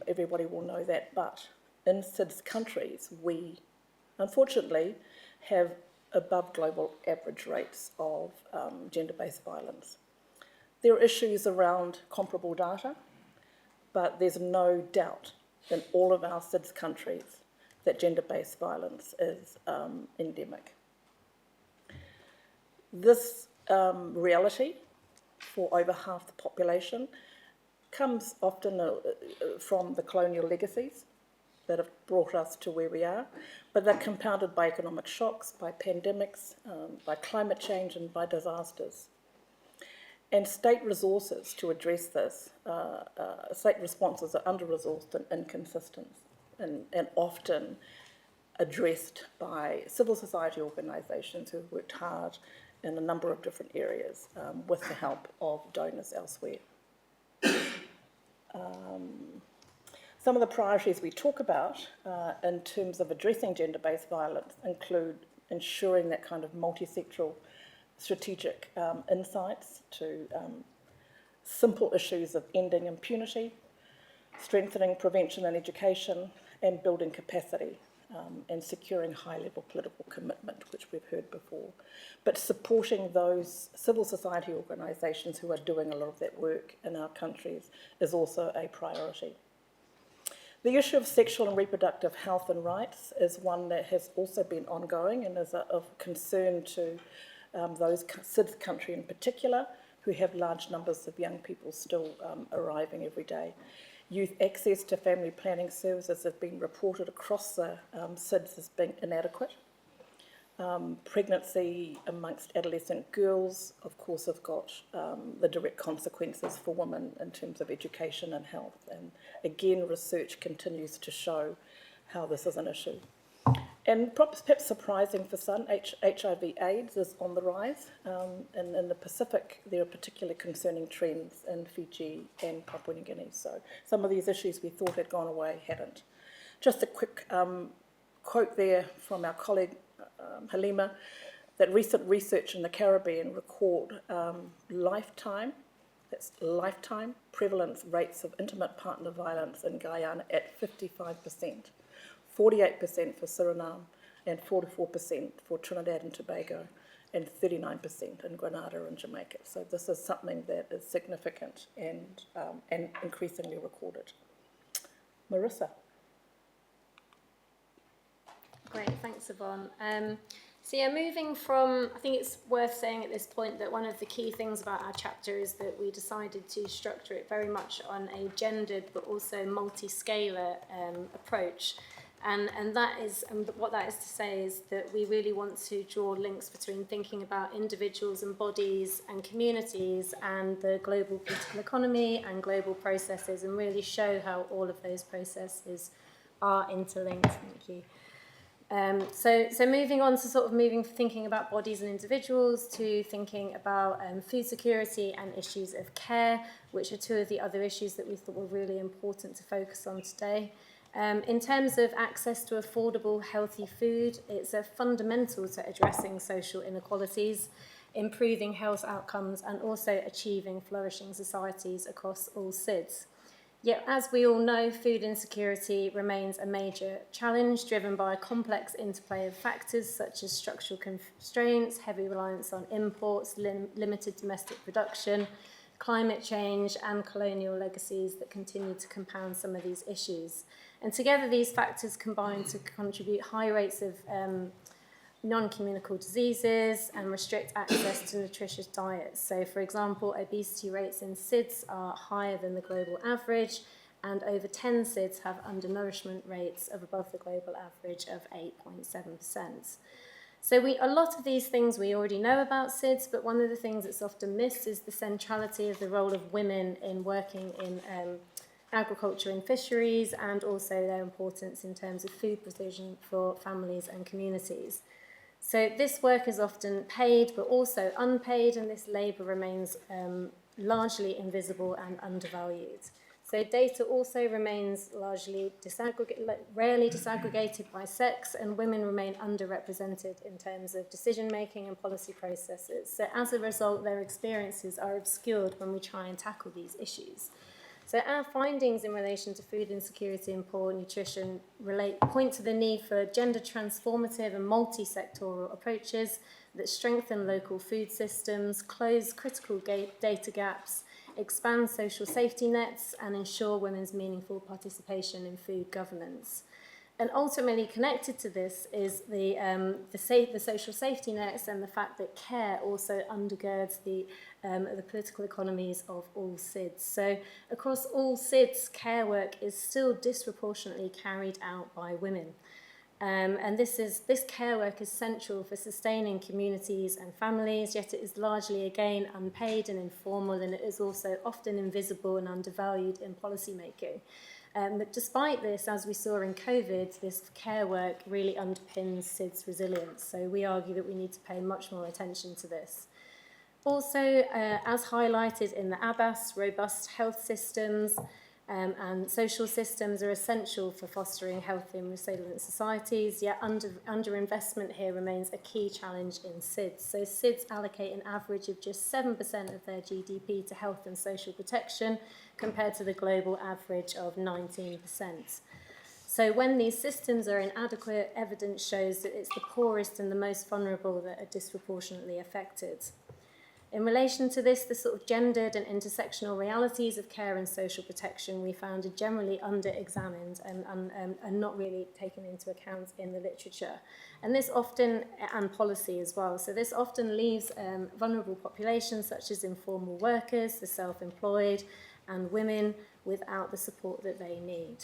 Everybody will know that, but in SIDS countries, we unfortunately have above global average rates of gender-based violence. There are issues around comparable data, but there's no doubt in all of our SIDS countries that gender-based violence is endemic. This reality for over half the population comes often from the colonial legacies that have brought us to where we are, but they're compounded by economic shocks, by pandemics, by climate change and by disasters. And state resources to address this, state responses are under-resourced and inconsistent, and often addressed by civil society organisations who have worked hard in a number of different areas with the help of donors elsewhere. Some of the priorities we talk about in terms of addressing gender-based violence include ensuring that kind of multi-sectoral strategic insights to simple issues of ending impunity, strengthening prevention and education, and building capacity, and securing high-level political commitment, which we've heard before. But supporting those civil society organisations who are doing a lot of that work in our countries is also a priority. The issue of sexual and reproductive health and rights is one that has also been ongoing and is of concern to those SIDS country in particular, who have large numbers of young people still arriving every day. Youth access to family planning services have been reported across the SIDS as being inadequate. Pregnancy amongst adolescent girls, of course, have got the direct consequences for women in terms of education and health. And again, research continues to show how this is an issue. And perhaps surprising for some, HIV/AIDS is on the rise. In the Pacific, there are particularly concerning trends in Fiji and Papua New Guinea. So some of these issues we thought had gone away hadn't. Just a quick quote there from our colleague Halima, that recent research in the Caribbean record lifetime prevalence rates of intimate partner violence in Guyana at 55%. 48% for Suriname, and 44% for Trinidad and Tobago, and 39% in Grenada and Jamaica. So this is something that is significant and increasingly recorded. Marissa. Great, thanks, Yvonne. So yeah, moving from, I think it's worth saying at this point that one of the key things about our chapter is that we decided to structure it very much on a gendered but also multi-scalar approach. And that is, and what that is to say is that we really want to draw links between thinking about individuals and bodies and communities and the global political economy and global processes, and really show how all of those processes are interlinked. Thank you. So moving on to thinking about bodies and individuals, to thinking about food security and issues of care, which are two of the other issues that we thought were really important to focus on today. In terms of access to affordable, healthy food, it's fundamental to addressing social inequalities, improving health outcomes, and also achieving flourishing societies across all SIDS. Yet, as we all know, food insecurity remains a major challenge, driven by a complex interplay of factors such as structural constraints, heavy reliance on imports, limited domestic production, climate change, and colonial legacies that continue to compound some of these issues. And together, these factors combine to contribute high rates of non-communicable diseases and restrict access to nutritious diets. So, for example, obesity rates in SIDS are higher than the global average, and over 10 SIDS have undernourishment rates of above the global average of 8.7%. So a lot of these things we already know about SIDS, but one of the things that's often missed is the centrality of the role of women in working in agriculture and fisheries, and also their importance in terms of food provision for families and communities. So this work is often paid but also unpaid, and this labour remains largely invisible and undervalued. So data also remains largely rarely disaggregated by sex, and women remain underrepresented in terms of decision-making and policy processes. So as a result, their experiences are obscured when we try and tackle these issues. So our findings in relation to food insecurity and poor nutrition point to the need for gender transformative and multi-sectoral approaches that strengthen local food systems, close critical data gaps, expand social safety nets, and ensure women's meaningful participation in food governance. And ultimately connected to this is the social safety nets and the fact that care also undergirds the political economies of all SIDS. So across all SIDS, care work is still disproportionately carried out by women. And this care work is central for sustaining communities and families, yet it is largely, again, unpaid and informal, and it is also often invisible and undervalued in policy making. But despite this, as we saw in COVID, this care work really underpins SIDS resilience. So we argue that we need to pay much more attention to this. Also, as highlighted in the ABAS, robust health systems and social systems are essential for fostering healthy and resilient societies, yet underinvestment here remains a key challenge in SIDS. So SIDS allocate an average of just 7% of their GDP to health and social protection, compared to the global average of 19%. So when these systems are inadequate, evidence shows that it's the poorest and the most vulnerable that are disproportionately affected. In relation to this, the sort of gendered and intersectional realities of care and social protection we found are generally under-examined and not really taken into account in the literature. And this often, and policy as well, so this often leaves vulnerable populations such as informal workers, the self-employed, and women without the support that they need.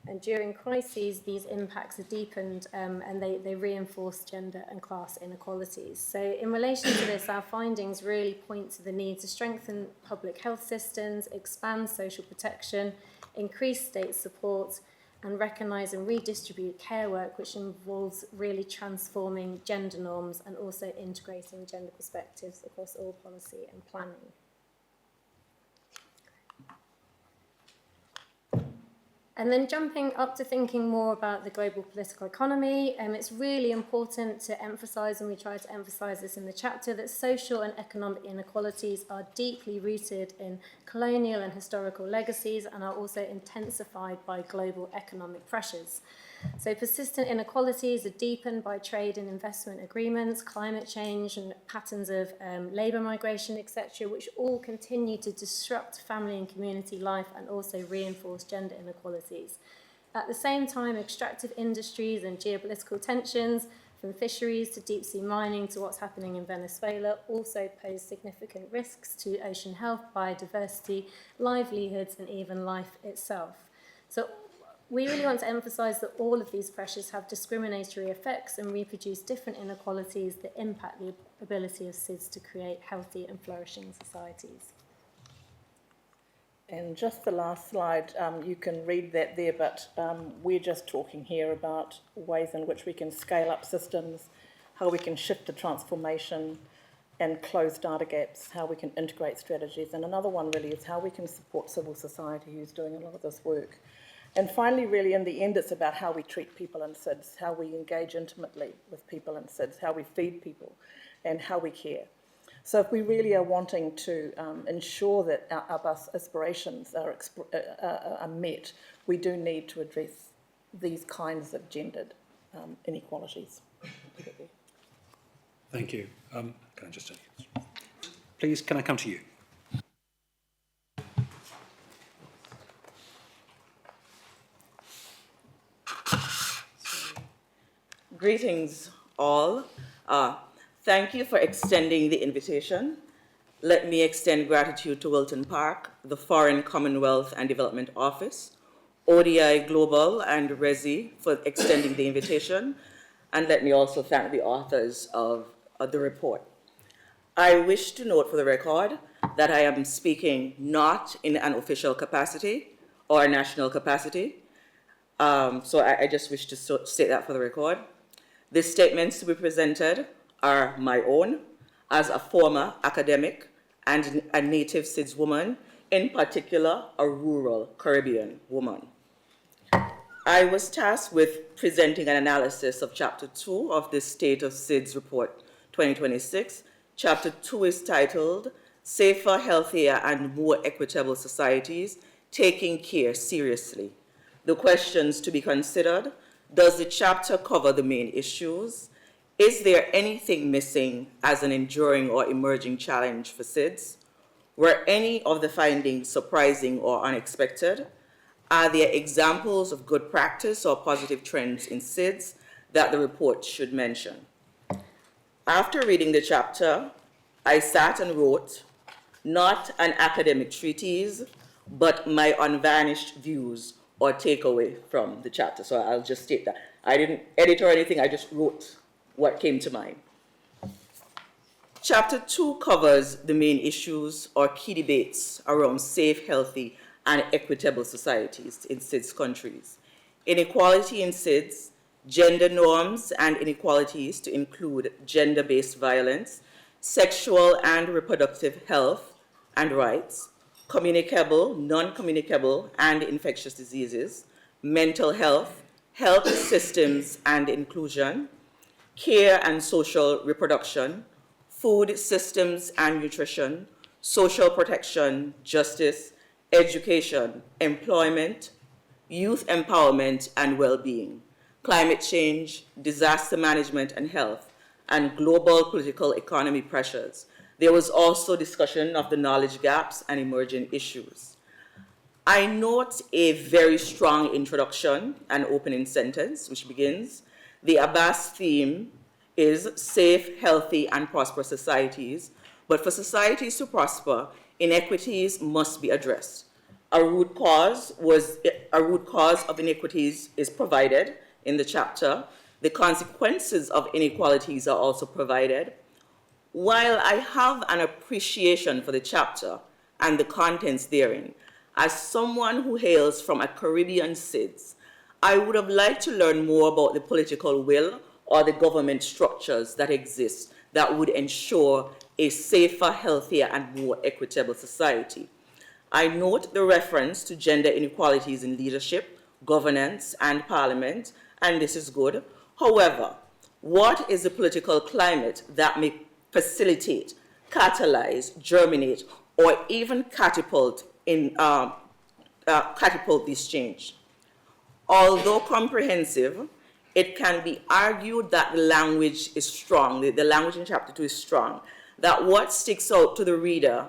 And during crises, these impacts are deepened and they reinforce gender and class inequalities. So in relation to this, our findings really point to the need to strengthen public health systems, expand social protection, increase state support, and recognise and redistribute care work, which involves really transforming gender norms and also integrating gender perspectives across all policy and planning. And then jumping up to thinking more about the global political economy, it's really important to emphasise, and we try to emphasise this in the chapter, that social and economic inequalities are deeply rooted in colonial and historical legacies and are also intensified by global economic pressures. So persistent inequalities are deepened by trade and investment agreements, climate change and patterns of labour migration, etc., which all continue to disrupt family and community life and also reinforce gender inequalities. At the same time, extractive industries and geopolitical tensions, from fisheries to deep sea mining to what's happening in Venezuela, also pose significant risks to ocean health, biodiversity, livelihoods, and even life itself. So we really want to emphasise that all of these pressures have discriminatory effects and reproduce different inequalities that impact the ability of SIDS to create healthy and flourishing societies. And just the last slide, you can read that there, but we're just talking here about ways in which we can scale up systems, how we can shift to transformation and close data gaps, how we can integrate strategies. And another one really is how we can support civil society who's doing a lot of this work. And finally, really, in the end, it's about how we treat people in SIDS, how we engage intimately with people in SIDS, how we feed people, and how we care. So if we really are wanting to ensure that our bus aspirations are met, we do need to address these kinds of gendered inequalities. Thank you. Can I just please, can I come to you? Greetings, all. Thank you for extending the invitation. Let me extend gratitude to Wilton Park, the Foreign Commonwealth and Development Office, ODI Global, and RESI for extending the invitation. And let me also thank the authors of the report. I wish to note for the record that I am speaking not in an official capacity or a national capacity. So I just wish to state that for the record. The statements to be presented are my own as a former academic and a native SIDS woman, in particular a rural Caribbean woman. I was tasked with presenting an analysis of Chapter 2 of the State of SIDS Report 2026. Chapter 2 is titled Safer, Healthier, and More Equitable Societies, Taking Care Seriously. The questions to be considered: does the chapter cover the main issues? Is there anything missing as an enduring or emerging challenge for SIDS? Were any of the findings surprising or unexpected? Are there examples of good practice or positive trends in SIDS that the report should mention? After reading the chapter, I sat and wrote not an academic treatise, but my unvarnished views or takeaway from the chapter. So I'll just state that. I didn't edit or anything, I just wrote what came to mind. Chapter 2 covers the main issues or key debates around safe, healthy, and equitable societies in SIDS countries. Inequality in SIDS, gender norms and inequalities to include gender-based violence, sexual and reproductive health and rights, communicable, non-communicable, and infectious diseases, mental health, health systems and inclusion, care and social reproduction, food systems and nutrition, social protection, justice, education, employment, youth empowerment and well-being, climate change, disaster management and health, and global political economy pressures. There was also discussion of the knowledge gaps and emerging issues. I note a very strong introduction and opening sentence, which begins, the Abbas theme is safe, healthy, and prosperous societies, but for societies to prosper, inequities must be addressed. A root cause of inequities is provided in the chapter. The consequences of inequalities are also provided. While I have an appreciation for the chapter and the contents therein, as someone who hails from a Caribbean SIDS, I would have liked to learn more about the political will or the government structures that exist that would ensure a safer, healthier, and more equitable society. I note the reference to gender inequalities in leadership, governance, and parliament, and this is good. However, what is the political climate that may facilitate, catalyze, germinate, or even catapult this change? Although comprehensive, it can be argued that the language is strong, the language in chapter 2 is strong, that what sticks out to the reader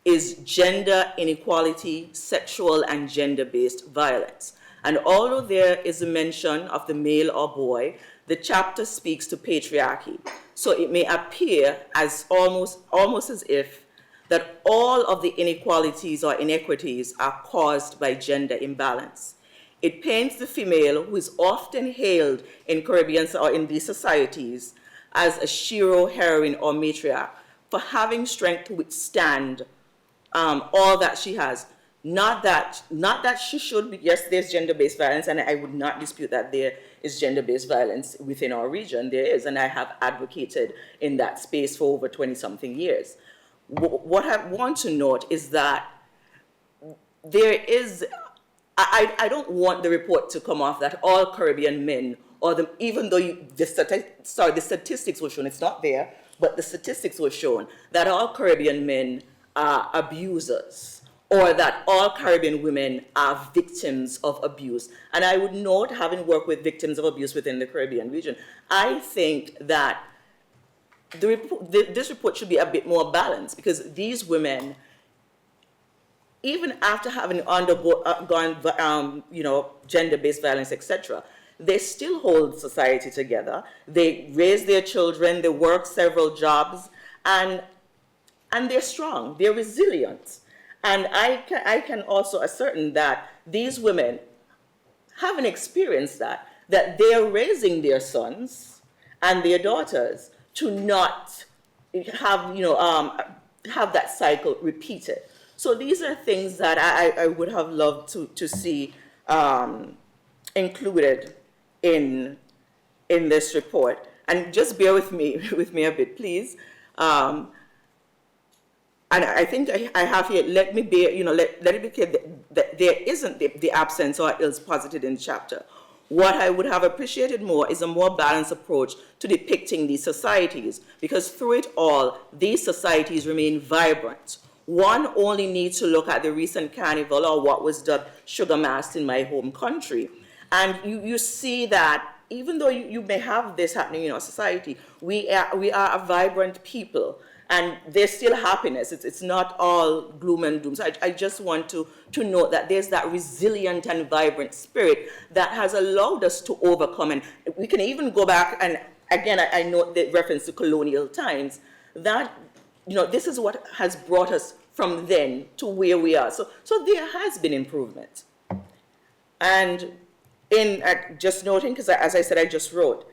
is gender inequality, sexual and gender-based violence. And although there is a mention of the male or boy, the chapter speaks to patriarchy. So it may appear as almost as if that all of the inequalities or inequities are caused by gender imbalance. It paints the female, who is often hailed in Caribbean or in these societies as a hero, heroine, or matriarch, for having strength to withstand all that she has. Not that she should be, yes, there's gender-based violence, and I would not dispute that there is gender-based violence within our region, there is, and I have advocated in that space for over 20-something years. What I want to note is that there is, I don't want the report to come off that all Caribbean men, or even though the statistics were shown, it's not there, but the statistics were shown that all Caribbean men are abusers, or that all Caribbean women are victims of abuse. And I would note, having worked with victims of abuse within the Caribbean region, I think that this report should be a bit more balanced, because these women, even after having undergone gender-based violence, etc., they still hold society together. They raise their children, they work several jobs, and they're strong, they're resilient. And I can also ascertain that these women haven't experienced that they're raising their sons and their daughters to not have, have that cycle repeated. So these are things that I would have loved to see included in this report. And just bear with me a bit, please. And I think I have here, let it be clear that there isn't the absence or ills posited in the chapter. What I would have appreciated more is a more balanced approach to depicting these societies, because through it all, these societies remain vibrant. One only needs to look at the recent carnival, or what was dubbed Sugar Mass in my home country. And you see that even though you may have this happening in our society, we are a vibrant people. And there's still happiness. It's not all gloom and doom. So I just want to note that there's that resilient and vibrant spirit that has allowed us to overcome. And we can even go back, and again, I note the reference to colonial times, that this is what has brought us from then to where we are. So there has been improvement. And just noting, because as I said, I just wrote,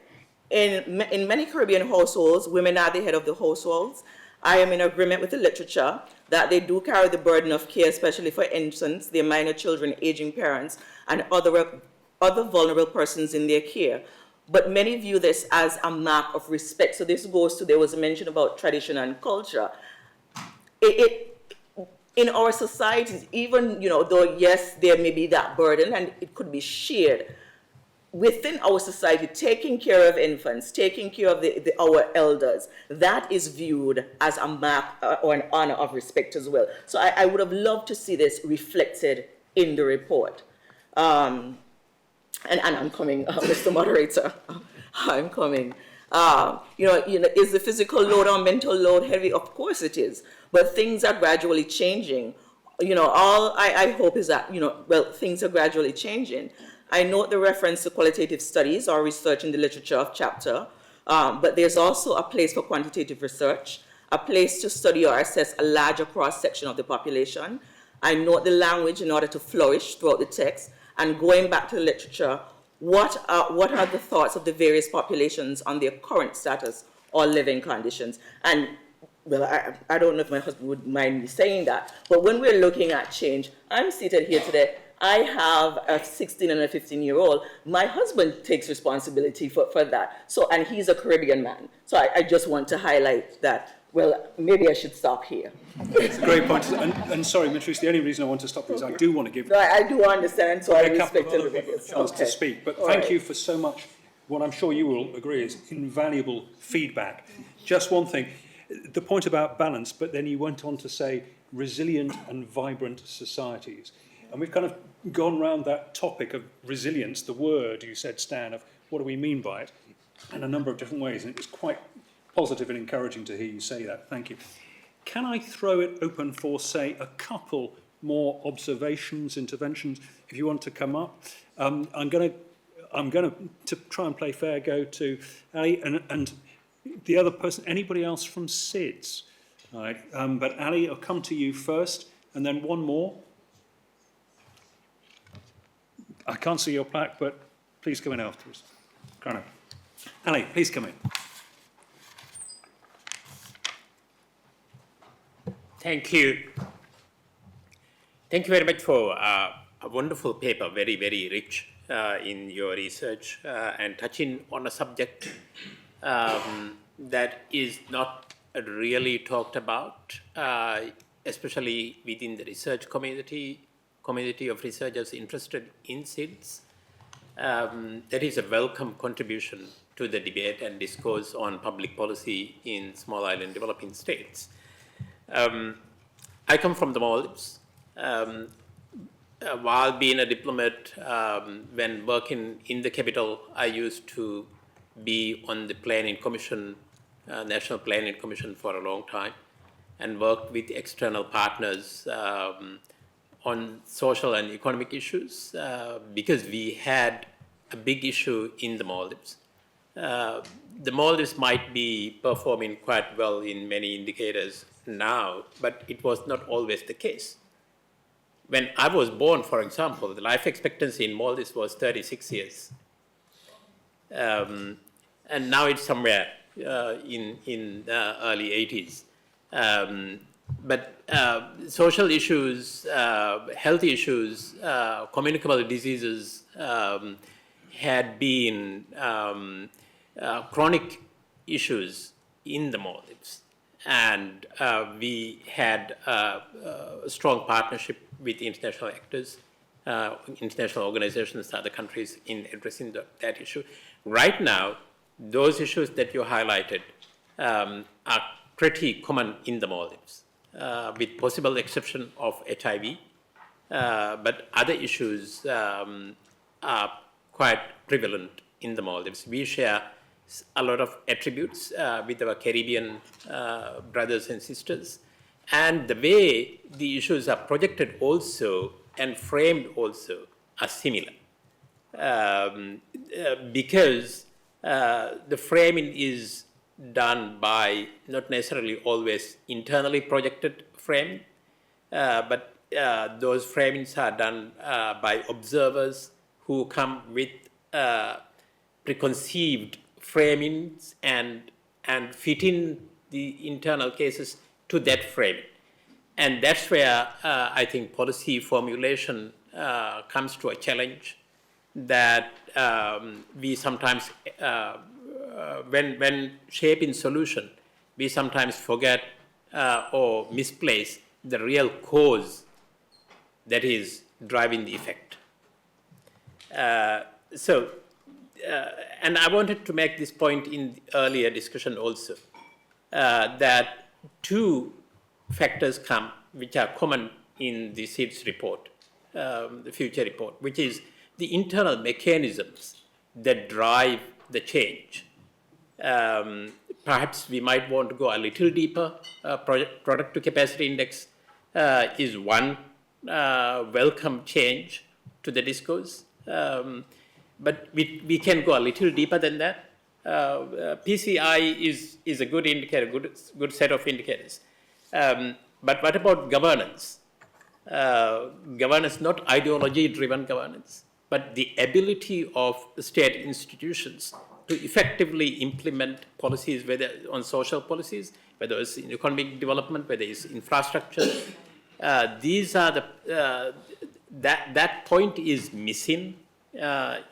in many Caribbean households, women are the head of the households. I am in agreement with the literature that they do carry the burden of care, especially for infants, their minor children, aging parents, and other vulnerable persons in their care. But many view this as a mark of respect. So this goes to, there was a mention about tradition and culture. in our societies, even, though yes, there may be that burden and it could be shared, within our society, taking care of infants, taking care of our elders, that is viewed as a mark or an honor of respect as well. So I would have loved to see this reflected in the report. And I'm coming, Mr. Moderator, I'm coming. Is the physical load or mental load heavy? Of course it is, but things are gradually changing. All I hope is that, things are gradually changing. I note the reference to qualitative studies or research in the literature of chapter, but there's also a place for quantitative research, a place to study or assess a larger cross-section of the population. I note the language in order to flourish throughout the text, and going back to the literature, what are the thoughts of the various populations on their current status or living conditions? And, well, I don't know if my husband would mind me saying that, but when we're looking at change, I'm seated here today, I have a 16 and a 15-year-old. My husband takes responsibility for that. So, and he's a Caribbean man. So I just want to highlight that. Well, maybe I should stop here. It's a great point. And sorry, Mitrice, the only reason I want to stop is I do want to give No, I do understand, so I a couple respect of other everybody. people a chance to speak. But thank you for so much, what I'm sure you will agree is invaluable feedback. Just one thing, the point about balance, but then you went on to say resilient and vibrant societies. And we've kind of gone round that topic of resilience, the word you said, Stan, of what do we mean by it, in a number of different ways. And it was quite positive and encouraging to hear you say that. Thank you. Can I throw it open for, say, a couple more observations, interventions, if you want to come up? I'm going to try and play fair, go to Ali and the other person, anybody else from SIDS? All right. But Ali, I'll come to you first, and then one more. I can't see your plaque, but please come in afterwards. Grano. Ali, please come in. Thank you. Thank you very much for a wonderful paper, very, very rich in your research and touching on a subject that is not really talked about, especially within the research community of researchers interested in SIDS. That is a welcome contribution to the debate and discourse on public policy in small island developing states. I come from the Maldives. While being a diplomat, when working in the capital, I used to be on the Planning Commission, National Planning Commission for a long time, and worked with external partners on social and economic issues because we had a big issue in the Maldives. The Maldives might be performing quite well in many indicators now, but it was not always the case. When I was born, for example, the life expectancy in Maldives was 36 years. And now it's somewhere in the early 80s. But social issues, health issues, communicable diseases had been chronic issues in the Maldives. And we had a strong partnership with international actors, international organizations, other countries in addressing that issue. Right now, those issues that you highlighted are pretty common in the Maldives, with possible exception of HIV, but other issues are quite prevalent in the Maldives. We share a lot of attributes with our Caribbean brothers and sisters, and the way the issues are projected also and framed also are similar, because the framing is done by not necessarily always internally projected framing, but those framings are done by observers who come with preconceived framings and fit in the internal cases to that framing. And that's where I think policy formulation comes to a challenge that we sometimes, when shaping solution, we sometimes forget or misplace the real cause that is driving the effect. And I wanted to make this point in the earlier discussion also, that two factors come which are common in the SIDS report, the future report, which is the internal mechanisms that drive the change. Perhaps we might want to go a little deeper. Product to capacity index is one welcome change to the discourse. But we can go a little deeper than that. PCI is a good indicator, good set of indicators. But what about governance? Governance, not ideology-driven governance, but the ability of state institutions to effectively implement policies, whether on social policies, whether it's in economic development, whether it's infrastructure. These are the that point is missing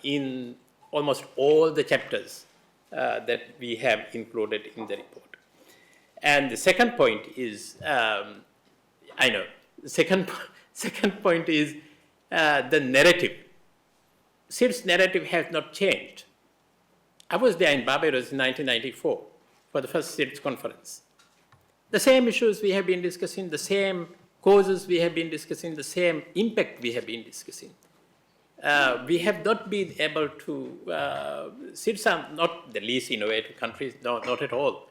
in almost all the chapters that we have included in the report. And the second point is, the second point is the narrative. SIDS narrative has not changed. I was there in Barbados in 1994 for the first SIDS conference. The same issues we have been discussing, the same causes we have been discussing, the same impact we have been discussing. We have not been able to, SIDS are not the least innovative countries, no, not at all.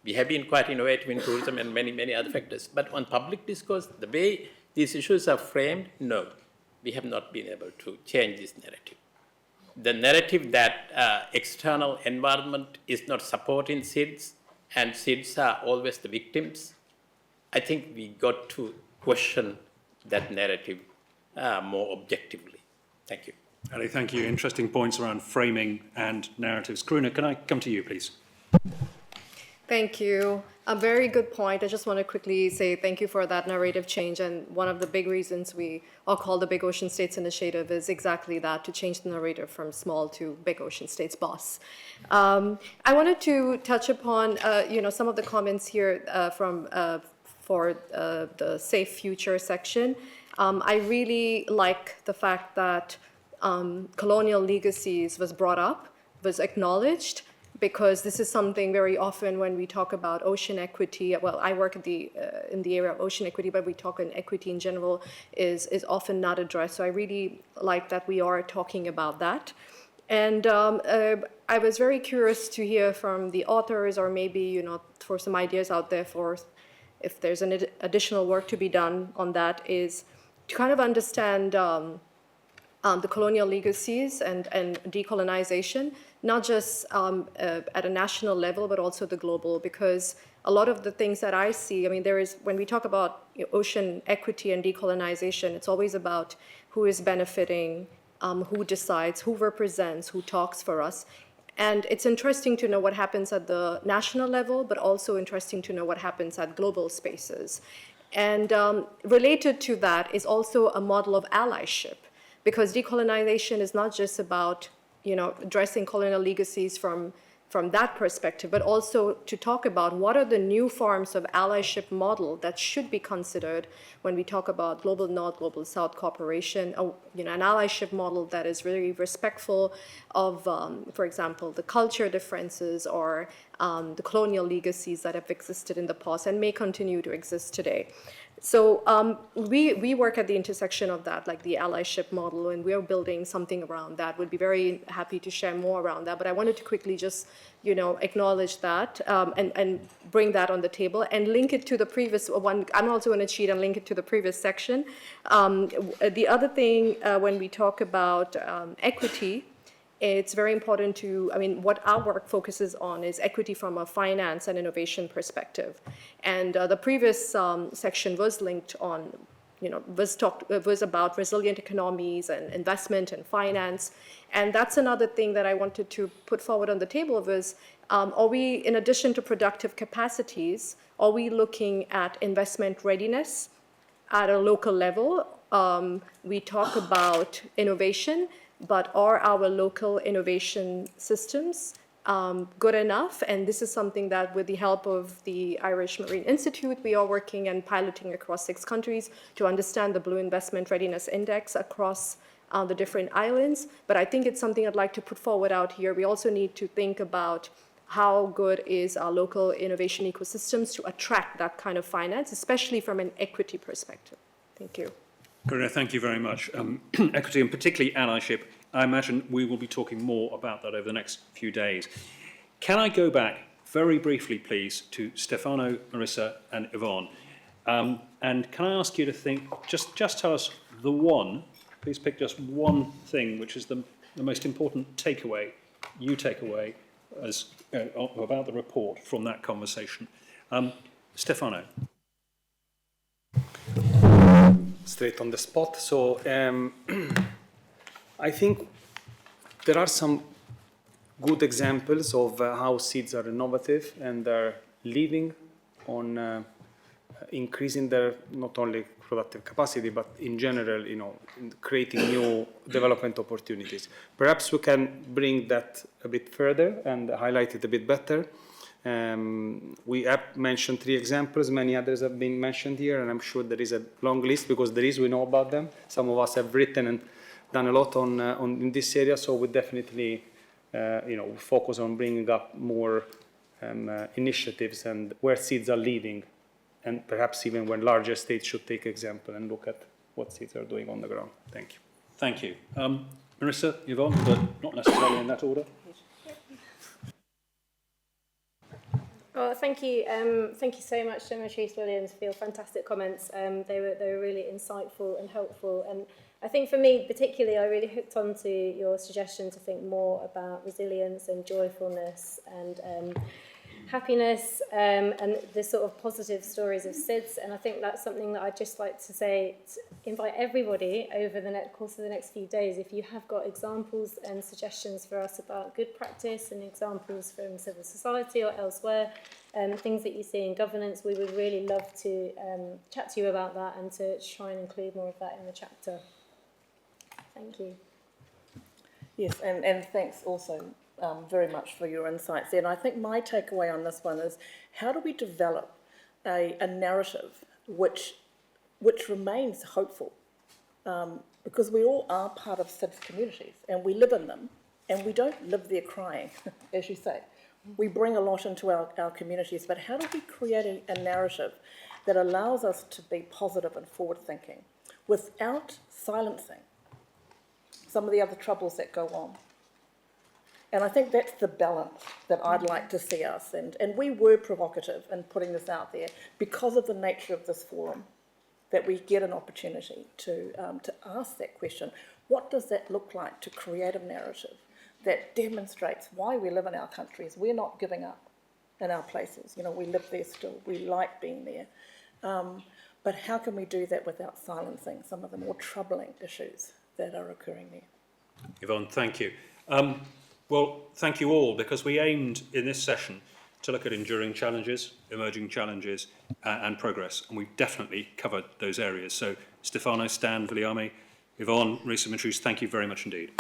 We have been quite innovative in tourism and many, many other factors. But on public discourse, the way these issues are framed, no, we have not been able to change this narrative. The narrative that external environment is not supporting SIDS and SIDS are always the victims, I think we got to question that narrative more objectively. Thank you. Ali, thank you. Interesting points around framing and narratives. Karuna, can I come to you, please? Thank you. A very good point. I just want to quickly say thank you for that narrative change. And one of the big reasons we all call the Big Ocean States Initiative is exactly that, to change the narrative from small to Big Ocean States boss. I wanted to touch upon, some of the comments here for the Safe Future section. I really like the fact that colonial legacies was brought up, was acknowledged, because this is something very often when we talk about ocean equity. Well, I work in the area of ocean equity, but we talk on equity in general is often not addressed. So I really like that we are talking about that. And I was very curious to hear from the authors, or maybe for some ideas out there for if there's an additional work to be done on that, is to kind of understand the colonial legacies and decolonization, not just at a national level, but also the global, because a lot of the things that I see, when we talk about ocean equity and decolonization, it's always about who is benefiting, who decides, who represents, who talks for us. And it's interesting to know what happens at the national level, but also interesting to know what happens at global spaces. And related to that is also a model of allyship, because decolonization is not just about addressing colonial legacies from that perspective, but also to talk about what are the new forms of allyship model that should be considered when we talk about global North, global South cooperation, an allyship model that is really respectful of, for example, the culture differences or the colonial legacies that have existed in the past and may continue to exist today. So we work at the intersection of that, like the allyship model, and we're building something around that. We'd be very happy to share more around that, but I wanted to quickly just, acknowledge that and bring that on the table and link it to the previous one. I'm also going to cheat and link it to the previous section. The other thing, when we talk about equity, it's very important to, what our work focuses on is equity from a finance and innovation perspective. And the previous section was linked on, was about resilient economies and investment and finance. And that's another thing that I wanted to put forward on the table was, are we, in addition to productive capacities, are we looking at investment readiness at a local level? We talk about innovation, but are our local innovation systems good enough, and this is something that with the help of the Irish Marine Institute, we are working and piloting across 6 countries to understand the Blue Investment Readiness Index across the different islands. But I think it's something I'd like to put forward out here. We also need to think about how good is our local innovation ecosystems to attract that kind of finance, especially from an equity perspective. Thank you. Corinna, thank you very much. Equity and particularly allyship, I imagine we will be talking more about that over the next few days. Can I go back very briefly, please, to Stefano, Marissa and Yvonne? And can I ask you to think, just tell us please pick just one thing which is the most important takeaway you take away as, about the report from that conversation. Stefano. Straight on the spot. So I think there are some good examples of how SIDS are innovative and are leading on increasing their not only productive capacity, but in general, in creating new development opportunities. Perhaps we can bring that a bit further and highlight it a bit better. We have mentioned 3 examples, many others have been mentioned here, and I'm sure there is a long list because we know about them. Some of us have written and done a lot in this area, so we definitely focus on bringing up more initiatives and where SIDS are leading, and perhaps even when larger states should take example and look at what SIDS are doing on the ground. Thank you. Thank you. Marissa, Yvonne, but not necessarily in that order. Well, thank you so much, Demetrice Williams, for your fantastic comments. They were really insightful and helpful. And I think for me, particularly, I really hooked on to your suggestion to think more about resilience and joyfulness and happiness and the sort of positive stories of SIDS. And I think that's something that I'd just like to say, to invite everybody over the course of the next few days, if you have got examples and suggestions for us about good practice and examples from civil society or elsewhere, things that you see in governance, we would really love to chat to you about that and to try and include more of that in the chapter. Thank you. Yes, and thanks also very much for your insights there. And I think my takeaway on this one is, how do we develop a narrative which remains hopeful? Because we all are part of SIDS communities and we live in them, and we don't live there crying, as you say. We bring a lot into our communities, but how do we create a narrative that allows us to be positive and forward-thinking without silencing some of the other troubles that go on? And I think that's the balance that I'd like to see us. And we were provocative in putting this out there because of the nature of this forum, that we get an opportunity to ask that question. What does that look like to create a narrative that demonstrates why we live in our countries? We're not giving up in our places. We live there still. We like being there. But how can we do that without silencing some of the more troubling issues that are occurring there? Yvonne, thank you. Well, thank you all, because we aimed in this session to look at enduring challenges, emerging challenges, and progress, and we've definitely covered those areas. So, Stefano, Stan, Viliame, Yvonne, Marissa, Demetrice, thank you very much indeed.